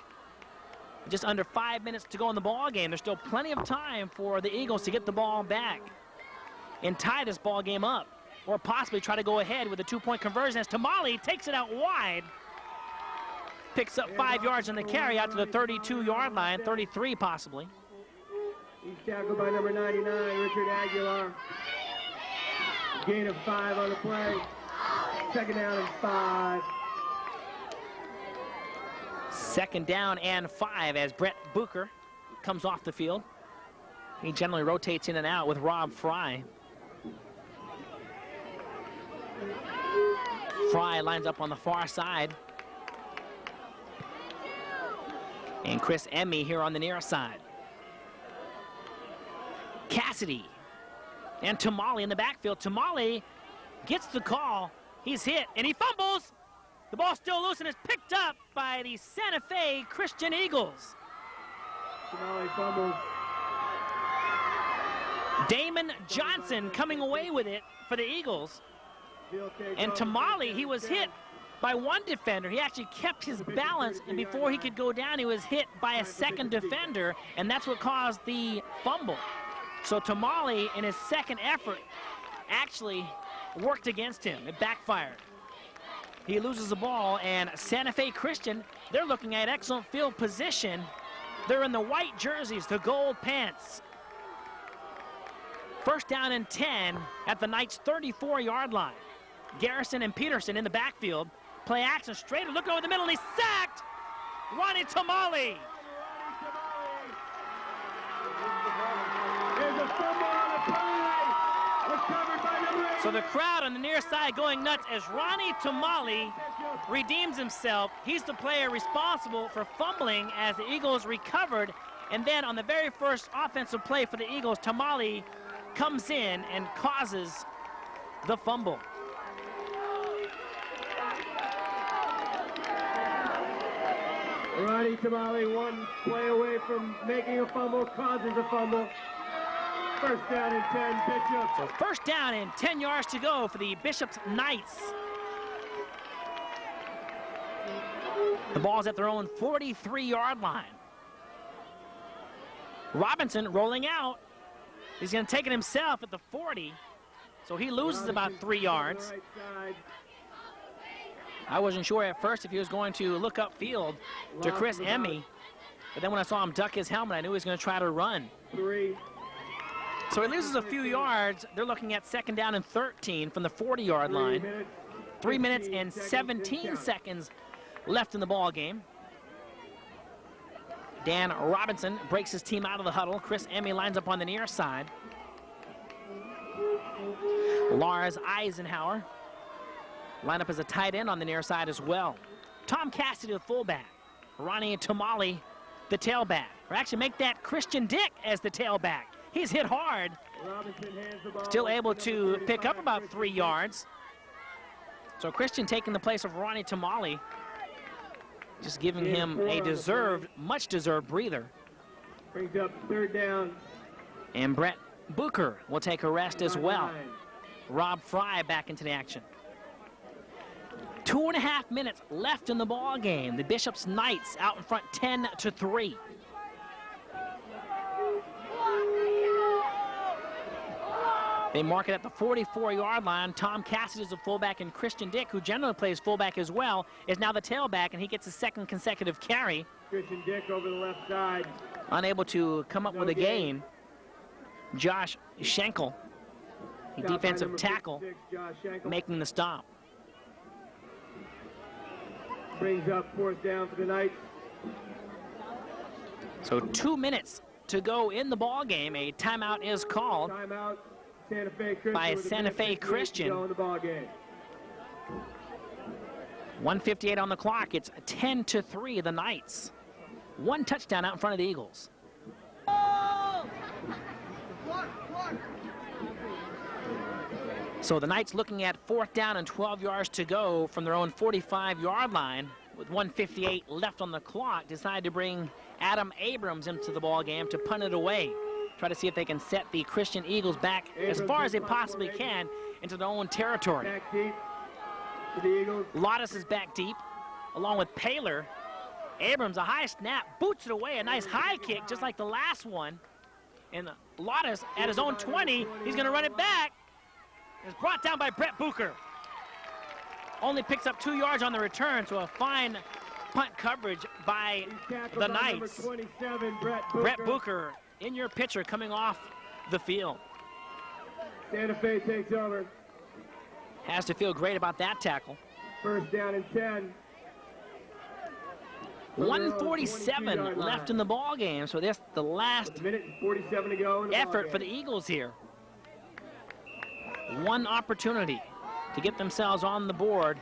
S1: Just under 5 minutes to go in the ball game. There's still plenty of time for the Eagles to get the ball back and tie this ball game up, or possibly try to go ahead with a 2-point conversion as Tamale takes it out wide. Picks up 5 yards on the carry out to the 32-yard line, 33 possibly.
S2: He's tackled by number 99, Richard Aguilar. Gain of 5 on the play. 2nd down and 5.
S1: 2nd down and 5 as Brett Booker comes off the field. He generally rotates in and out with Rob Fry. Fry lines up on the far side. And Chris Emmy here on the near side. Cassidy and Tamale in the backfield. Tamale gets the call. He's hit and he fumbles. The ball's still loose and is picked up by the Santa Fe Christian Eagles.
S2: Tamale fumbles.
S1: Damon Johnson coming away with it for the Eagles. And Tamale, he was hit by one defender. He actually kept his balance, and before he could go down, he was hit by a 2nd defender, and that's what caused the fumble. So Tamale, in his 2nd effort, actually worked against him. It backfired. He loses the ball, and Santa Fe Christian, they're looking at excellent field position. They're in the white jerseys, the gold pants. 1st down and 10 at the Knights' 34-yard line. Garrison and Peterson in the backfield. Play action, Strader looking over the middle, and he's sacked Ronnie Tamale.
S2: There's a fumble on the play. Recovered by number 8.
S1: So the crowd on the near side going nuts as Ronnie Tamale redeems himself. He's the player responsible for fumbling as the Eagles recovered. And then on the very first offensive play for the Eagles, Tamale comes in and causes the fumble.
S2: Ronnie Tamale, one play away from making a fumble, causes a fumble. First down and 10, Bishop.
S1: So first down and 10 yards to go for the Bishop's Knights. The ball's at their own 43-yard line. Robinson rolling out. He's going to take it himself at the 40. So he loses about 3 yards. I wasn't sure at first if he was going to look upfield to Chris Emmy. But then when I saw him duck his helmet, I knew he was going to try to run.
S2: 3.
S1: So he loses a few yards. They're looking at second down and 13 from the 40-yard line. 3 minutes and 17 seconds left in the ball game. Dan Robinson breaks his team out of the huddle. Chris Emmy lines up on the near side. Lars Eisenhower line up as a tight end on the near side as well. Tom Cassidy, the fullback. Ronnie Tamale, the tailback. Or actually make that Christian Dick as the tailback. He's hit hard. Still able to pick up about 3 yards. So Christian taking the place of Ronnie Tamale. Just giving him a deserved, much deserved breather.
S2: Brings up third down.
S1: And Brett Booker will take a rest as well. Rob Fry back into the action. 2.5 minutes left in the ball game. The Bishop's Knights out in front 10-3. They mark it at the 44-yard line. Tom Cassidy is the fullback, and Christian Dick, who generally plays fullback as well, is now the tailback, and he gets a second consecutive carry.
S2: Christian Dick over the left side.
S1: Unable to come up with a gain. Josh Schenkel, the defensive tackle, making the stop.
S2: Brings up fourth down for the Knights.
S1: So 2 minutes to go in the ball game. A timeout is called.
S2: Timeout. Santa Fe Christian
S1: by Santa Fe Christian. 1:58 on the clock. It's 10-3, the Knights. One touchdown out in front of the Eagles. So the Knights looking at fourth down and 12 yards to go from their own 45-yard line. With 1:58 left on the clock, decide to bring Adam Abrams into the ball game to punt it away. Try to see if they can set the Christian Eagles back as far as they possibly can into their own territory.
S2: Back deep to the Eagles.
S1: Lottis is back deep, along with Paler. Abrams, a high snap, boots it away, a nice high kick, just like the last one. And Lottis at his own 20, he's going to run it back. It's brought down by Brett Booker. Only picks up 2 yards on the return, so a fine punt coverage by the Knights.
S2: 27,
S1: Brett Booker in your picture coming off the field.
S2: Santa Fe takes over.
S1: Has to feel great about that tackle.
S2: First down and 10.
S1: 1:47 left in the ball game, so that's the last
S2: minute and 47 to go in the
S1: effort for the Eagles here. One opportunity to get themselves on the board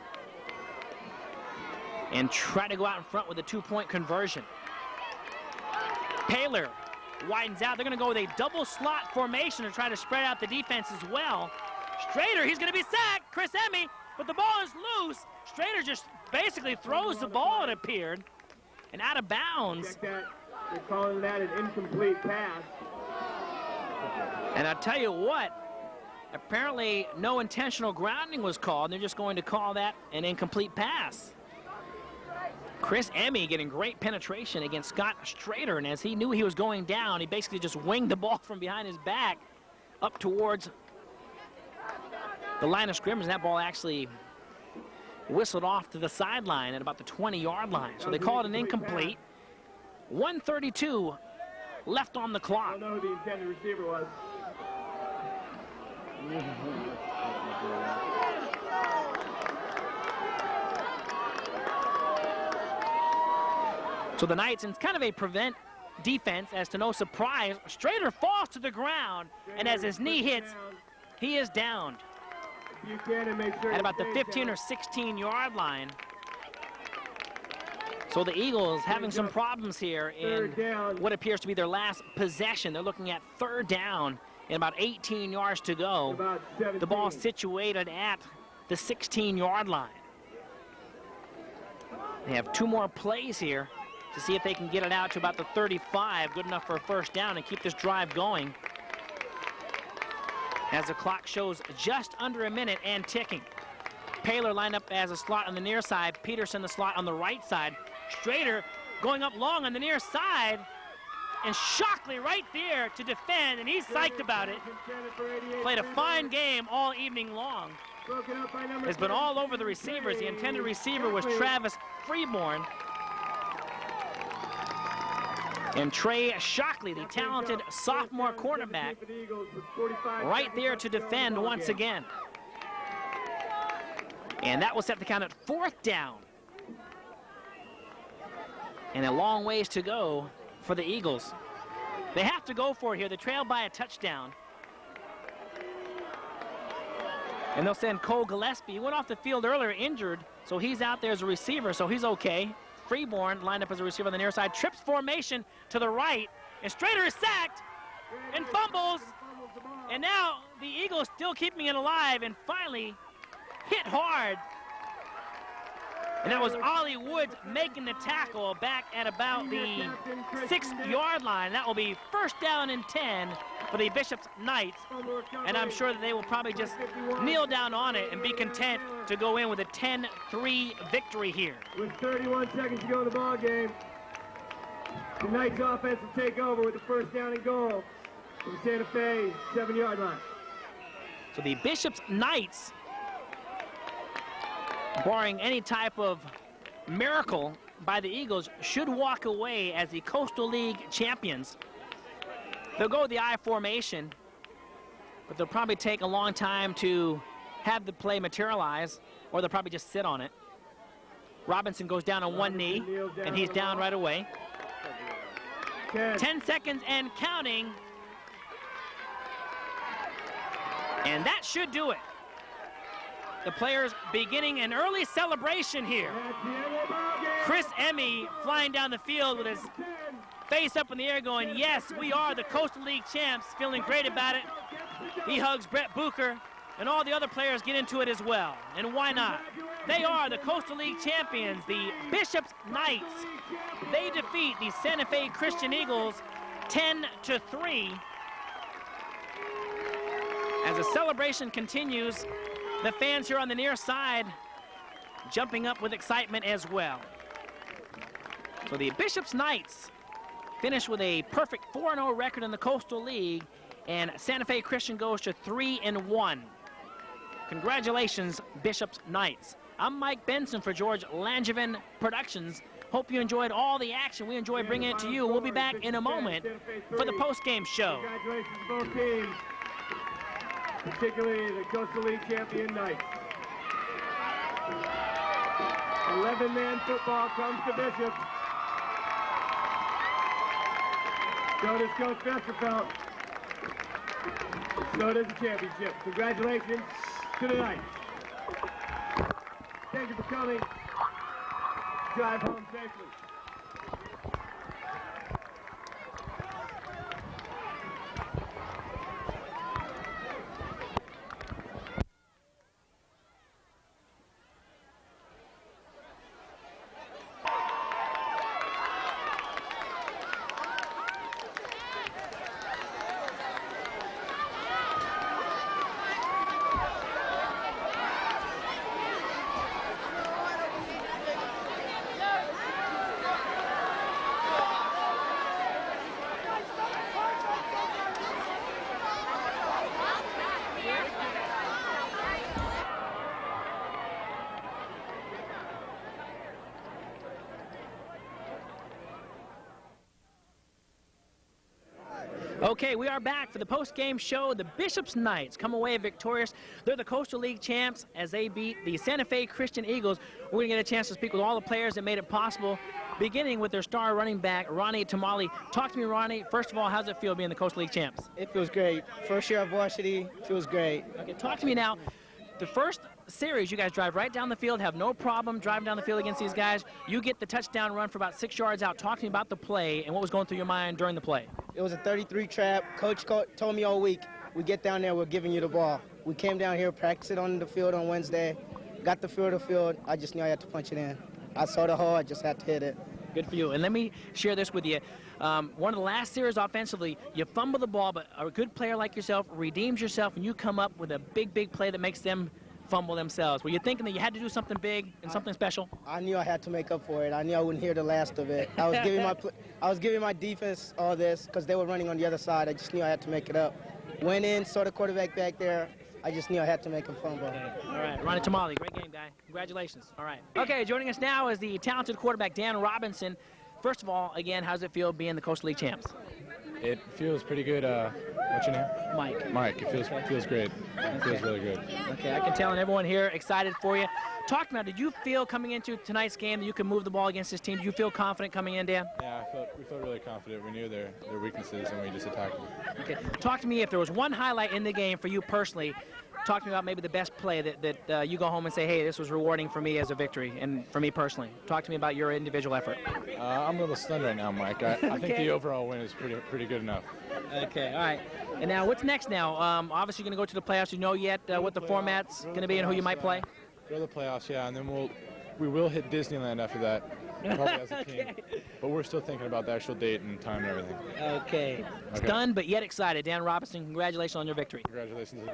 S1: and try to go out in front with a 2-point conversion. Paler widens out. They're going to go with a double slot formation to try to spread out the defense as well. Strader, he's going to be sacked. Chris Emmy, but the ball is loose. Strader just basically throws the ball, it appeared, and out of bounds.
S2: They're calling that an incomplete pass.
S1: And I'll tell you what, apparently no intentional grounding was called. They're just going to call that an incomplete pass. Chris Emmy getting great penetration against Scott Strader, and as he knew he was going down, he basically just winged the ball from behind his back up towards the line of scrimmage, and that ball actually whistled off to the sideline at about the 20-yard line. So they call it an incomplete. 1:32 left on the clock.
S2: I don't know who the intended receiver was.
S1: So the Knights, in kind of a prevent defense, as to no surprise, Strader falls to the ground, and as his knee hits, he is downed at about the 15 or 16-yard line. So the Eagles having some problems here in what appears to be their last possession. They're looking at 3rd down and about 18 yards to go. The ball situated at the 16-yard line. They have 2 more plays here to see if they can get it out to about the 35, good enough for a 1st down and keep this drive going. As the clock shows just under a minute and ticking. Paler lined up as a slot on the near side, Peterson the slot on the right side. Strader going up long on the near side, and Shockley right there to defend, and he's psyched about it. Played a fine game all evening long. Has been all over the receivers. The intended receiver was Travis Freeborn. And Trey Shockley, the talented sophomore cornerback, right there to defend once again. And that will set the count at 4th down. And a long ways to go for the Eagles. They have to go for it here. They trail by a touchdown. And they'll send Cole Gillespie. He went off the field earlier injured, so he's out there as a receiver, so he's okay. Freeborn lined up as a receiver on the near side. Trips formation to the right, and Strader is sacked and fumbles. And now the Eagles still keeping it alive and finally hit hard. And that was Ollie Woods making the tackle back at about the 6-yard line. That will be 1st down and 10 for the Bishop's Knights. And I'm sure that they will probably just kneel down on it and be content to go in with a 10-3 victory here.
S2: With 31 seconds to go in the ball game, the Knights offense will take over with the 1st down and goal from Santa Fe 7-yard line.
S1: So the Bishop's Knights, barring any type of miracle by the Eagles, should walk away as the Coastal League champions. They'll go with the I formation, but they'll probably take a long time to have the play materialize, or they'll probably just sit on it. Robinson goes down on one knee, and he's down right away. 10 seconds and counting. And that should do it. The players beginning an early celebration here. Chris Emmy flying down the field with his face up in the air going, yes, we are the Coastal League champs, feeling great about it. He hugs Brett Bucher, and all the other players get into it as well. And why not? They are the Coastal League champions, the Bishop's Knights. They defeat the Santa Fe Christian Eagles 10-3. As the celebration continues, the fans here on the near side jumping up with excitement as well. So the Bishop's Knights finish with a perfect 4-0 record in the Coastal League, and Santa Fe Christian goes to 3-1. Congratulations, Bishop's Knights. I'm Mike Benson for George Langevin Productions. Hope you enjoyed all the action. We enjoy bringing it to you. We'll be back in a moment for the post-game show.
S2: Congratulations to both teams, particularly the Coastal League champion Knights. 11-man football comes to Bishop. So does Coach Festerfeld. So does the championship. Congratulations to the Knights. Thank you for coming. Drive home safely.
S1: Okay, we are back for the post-game show. The Bishop's Knights come away victorious. They're the Coastal League champs as they beat the Santa Fe Christian Eagles. We're going to get a chance to speak with all the players that made it possible. beginning with their star running back, Ronnie Tamale. Talk to me, Ronnie. First of all, how's it feel being the Coastal League champs?
S3: It feels great. First year of varsity, feels great.
S1: Okay, talk to me now. The first series, you guys drive right down the field, have no problem driving down the field against these guys. You get the touchdown run for about 6 yards out. Talk to me about the play and what was going through your mind during the play.
S3: It was a 33 trap. Coach told me all week, we get down there, we're giving you the ball. We came down here, practiced it on the field on Wednesday, got the field of field. I just knew I had to punch it in. I saw the hole, I just had to hit it.
S1: Good for you. And let me share this with you. One of the last series offensively, you fumble the ball, but a good player like yourself redeems yourself, and you come up with a big, big play that makes them fumble themselves. Were you thinking that you had to do something big and something special?
S3: I knew I had to make up for it. I knew I wouldn't hear the last of it. I was giving my defense all this because they were running on the other side. I just knew I had to make it up. Went in, saw the quarterback back there. I just knew I had to make him fumble.
S1: Okay. All right, Ronnie Tamale, great game, guy. Congratulations. All right. Okay, joining us now is the talented quarterback, Dan Robinson. First of all, again, how's it feel being the Coastal League champs?
S4: It feels pretty good. What's your name?
S1: Mike.
S4: Mike. It feels great. It feels really good.
S1: Okay, I can tell, and everyone here excited for you. Talk to me, did you feel coming into tonight's game that you could move the ball against this team? Did you feel confident coming in, Dan?
S4: Yeah, we felt really confident. We knew their weaknesses, and we just attacked them.
S1: Okay, talk to me if there was one highlight in the game for you personally. Talk to me about maybe the best play that you go home and say, hey, this was rewarding for me as a victory and for me personally. Talk to me about your individual effort.
S4: I'm a little stunned right now, Mike. I think the overall win is pretty good enough.
S1: Okay, all right. And now, what's next now? Obviously, you're going to go to the playoffs. You know yet what the format's going to be and who you might play?
S4: Go to the playoffs, yeah, and then we will hit Disneyland after that, probably as a team. But we're still thinking about the actual date and time and everything.
S1: Okay. Stunned but yet excited. Dan Robinson, congratulations on your victory.
S4: Congratulations.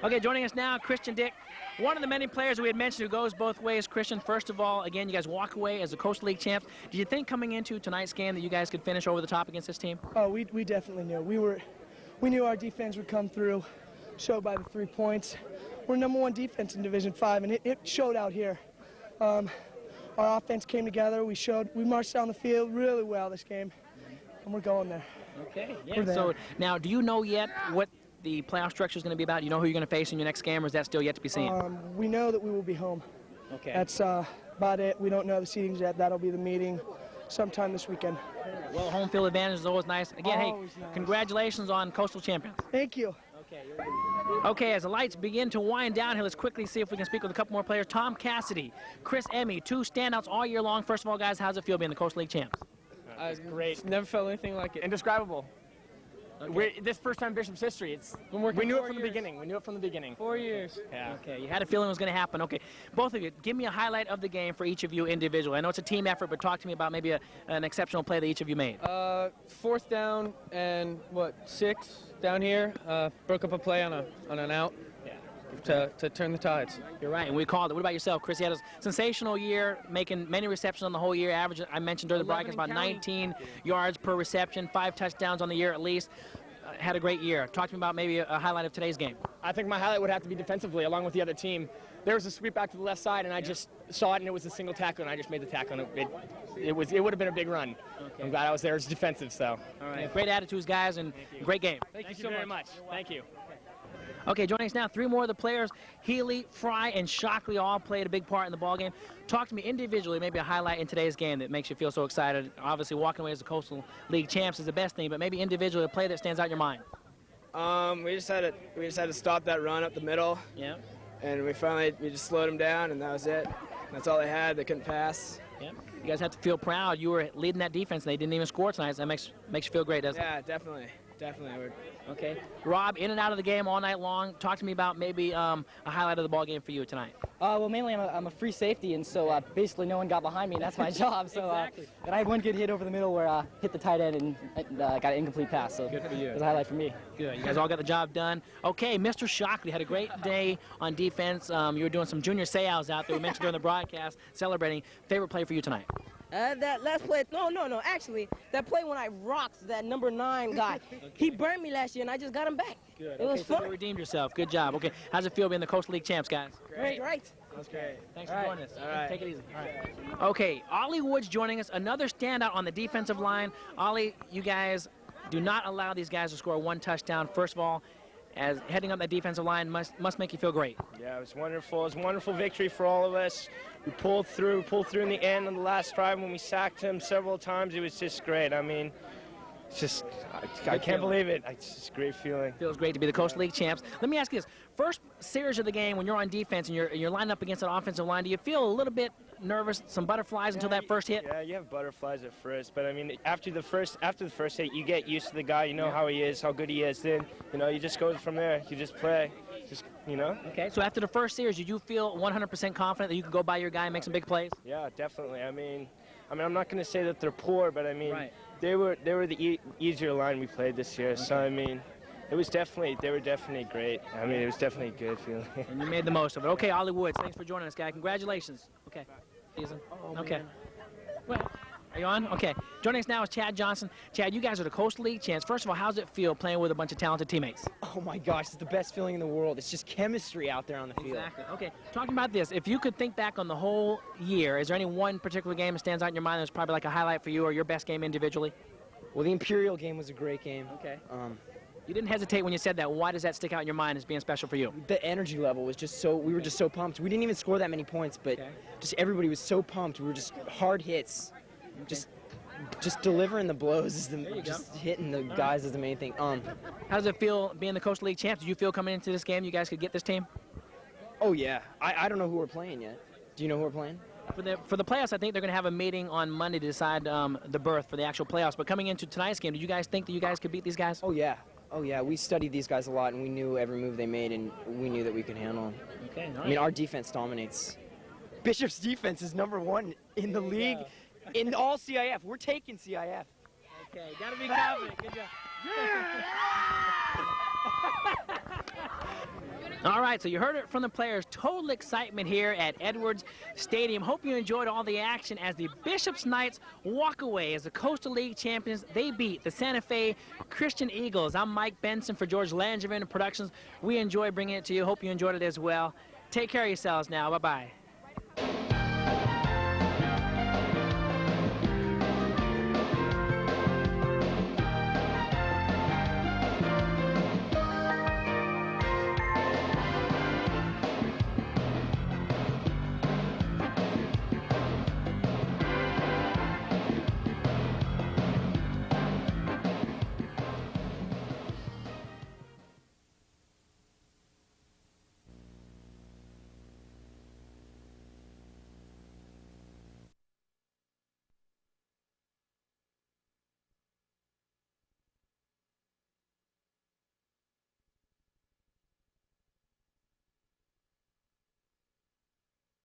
S1: Okay, joining us now, Christian Dick, one of the many players we had mentioned who goes both ways. Christian, first of all, again, you guys walk away as the Coastal League champs. Did you think coming into tonight's game that you guys could finish over the top against this team?
S5: Oh, we definitely knew. We knew our defense would come through, showed by the 3 points. We're #1 defense in Division 5, and it showed out here. Our offense came together. We marched down the field really well this game, and we're going there.
S1: Okay, yeah. So now, do you know yet what the playoff structure is going to be about? You know who you're going to face in your next game, or is that still yet to be seen?
S5: We know that we will be home.
S1: Okay.
S5: That's about it. We don't know the seedings yet. That'll be the meeting sometime this weekend.
S1: Well, home field advantage is always nice. Again,
S5: Always
S1: hey,
S5: nice.
S1: Congratulations on Coastal champions.
S5: Thank you.
S1: Okay, as the lights begin to wind downhill, let's quickly see if we can speak with a couple more players. Tom Cassidy, Chris Emmy, 2 standouts all year long. First of all, guys, how's it feel being the Coastal League champs?
S6: Great. Never felt anything like it. Indescribable. This first time in Bishop's history. It's been working. We knew it from the beginning. We knew it from the beginning. 4 years. Yeah.
S1: Okay, you had a feeling it was going to happen. Okay, both of you, give me a highlight of the game for each of you individually. I know it's a team effort, but talk to me about maybe an exceptional play that each of you made.
S6: 4th down and 6 down here. Broke up a play on an out. To turn the tides.
S1: You're right, and we called it. What about yourself, Chris? You had a sensational year, making many receptions on the whole year. Average, I mentioned during the broadcast, about 19 yards per reception, 5 touchdowns on the year at least. Had a great year. Talk to me about maybe a highlight of today's game.
S6: I think my highlight would have to be defensively, along with the other team. There was a sweep back to the left side, and I just saw it, and it was a single tackle, and I just made the tackle, and it would have been a big run. Okay. I'm glad I was there. It's defensive, so.
S1: All right. Great attitudes, guys, and great game.
S6: Thank you so very much. Thank you.
S1: Okay, joining us now, 3 more of the players. Healy, Fry, and Shockley all played a big part in the ballgame. Talk to me individually, maybe a highlight in today's game that makes you feel so excited. Obviously, walking away as the Coastal League champs is the best thing, but maybe individually, a play that stands out in your mind.
S7: We just had to stop that run up the middle.
S1: Yeah.
S7: And we just slowed them down, and that was it. That's all they had. They couldn't pass.
S1: Yeah. You guys have to feel proud. You were leading that defense, and they didn't even score tonight. So that makes you feel great, doesn't it?
S7: Yeah, definitely. Definitely.
S1: Okay. Rob, in and out of the game all night long. Talk to me about maybe a highlight of the ball game for you tonight.
S8: Well, mainly I'm a free safety, and so basically no one got behind me, and that's my job. So,
S1: Exactly.
S8: And I had one good hit over the middle where I hit the tight end and got an incomplete pass. So
S1: Good for you.
S8: It was a highlight for me.
S1: Good. You guys all got the job done. Okay, Mr. Shockley had a great day on defense. You were doing some junior sayouts out there. We mentioned during the broadcast, celebrating. Favorite play for you tonight?
S9: That last play, no. Actually, that play when I rocked that number 9 guy.
S1: Okay.
S9: He burned me last year, and I just got him back.
S1: Good.
S9: It was
S1: so
S9: fun.
S1: you redeemed yourself. Good job. Okay, how's it feel being the Coastal League champs, guys?
S9: Great.
S7: That's great.
S1: Thanks for joining us.
S7: All right.
S1: Take it easy. All right. Okay, Ollie Woods joining us. Another standout on the defensive line. Ollie, you guys do not allow these guys to score 1 touchdown. First of all, as heading up that defensive line must make you feel great.
S10: Yeah, it was wonderful. It was a wonderful victory for all of us. We pulled through in the end on the last drive when we sacked him several times. It was just great. I mean, it's just, I can't believe it. It's just a great feeling.
S1: Feels great to be the Coastal League champs. Let me ask you this. First series of the game, when you're on defense and you're lined up against an offensive line, do you feel a little bit nervous, some butterflies until that first hit?
S10: Yeah, you have butterflies at first, but I mean, after the first hit, you get used to the guy. You know how he is, how good he is. Then, you just go from there. You just play,
S1: Okay, so after the first series, did you feel 100% confident that you could go by your guy and make some big plays?
S10: Yeah, definitely. I mean, I'm not going to say that they're poor, but I mean,
S1: right.
S10: they were the easier line we played this year. Okay. So I mean, they were definitely great. I mean, it was definitely a good feeling.
S1: And you made the most of it. Okay, Ollie Woods, thanks for joining us, guy. Congratulations. Okay. Season. Okay. Well, are you on? Okay. Joining us now is Chad Johnson. Chad, you guys are the Coastal League champs. First of all, how's it feel playing with a bunch of talented teammates?
S11: Oh my gosh, it's the best feeling in the world. It's just chemistry out there on the field.
S1: Exactly. Okay. Talking about this, if you could think back on the whole year, is there any one particular game that stands out in your mind that's probably like a highlight for you or your best game individually?
S11: Well, the Imperial game was a great game.
S1: Okay. You didn't hesitate when you said that. Why does that stick out in your mind as being special for you?
S11: The energy level was just so, we were just so pumped. We didn't even score that many points, but just everybody was so pumped. We were just hard hits. Just delivering the blows is just hitting the guys is the main thing.
S1: How does it feel being the Coastal League champs? Did you feel coming into this game you guys could get this team?
S11: Oh yeah. I don't know who we're playing yet. Do you know who we're playing?
S1: For the playoffs, I think they're going to have a meeting on Monday to decide the berth for the actual playoffs. But coming into tonight's game, did you guys think that you guys could beat these guys?
S11: Oh yeah. Oh yeah, we studied these guys a lot, and we knew every move they made, and we knew that we could handle them.
S1: Okay, nice.
S11: I mean, our defense dominates. Bishop's defense is #1 in the league, in all CIF. We're taking CIF.
S1: Okay, gotta be confident. Good job. All right, so you heard it from the players. Total excitement here at Edwards Stadium. Hope you enjoyed all the action as the Bishop's Knights walk away as the Coastal League champions. They beat the Santa Fe Christian Eagles. I'm Mike Benson for George Langevin Productions. We enjoy bringing it to you. Hope you enjoyed it as well. Take care of yourselves now. Bye-bye.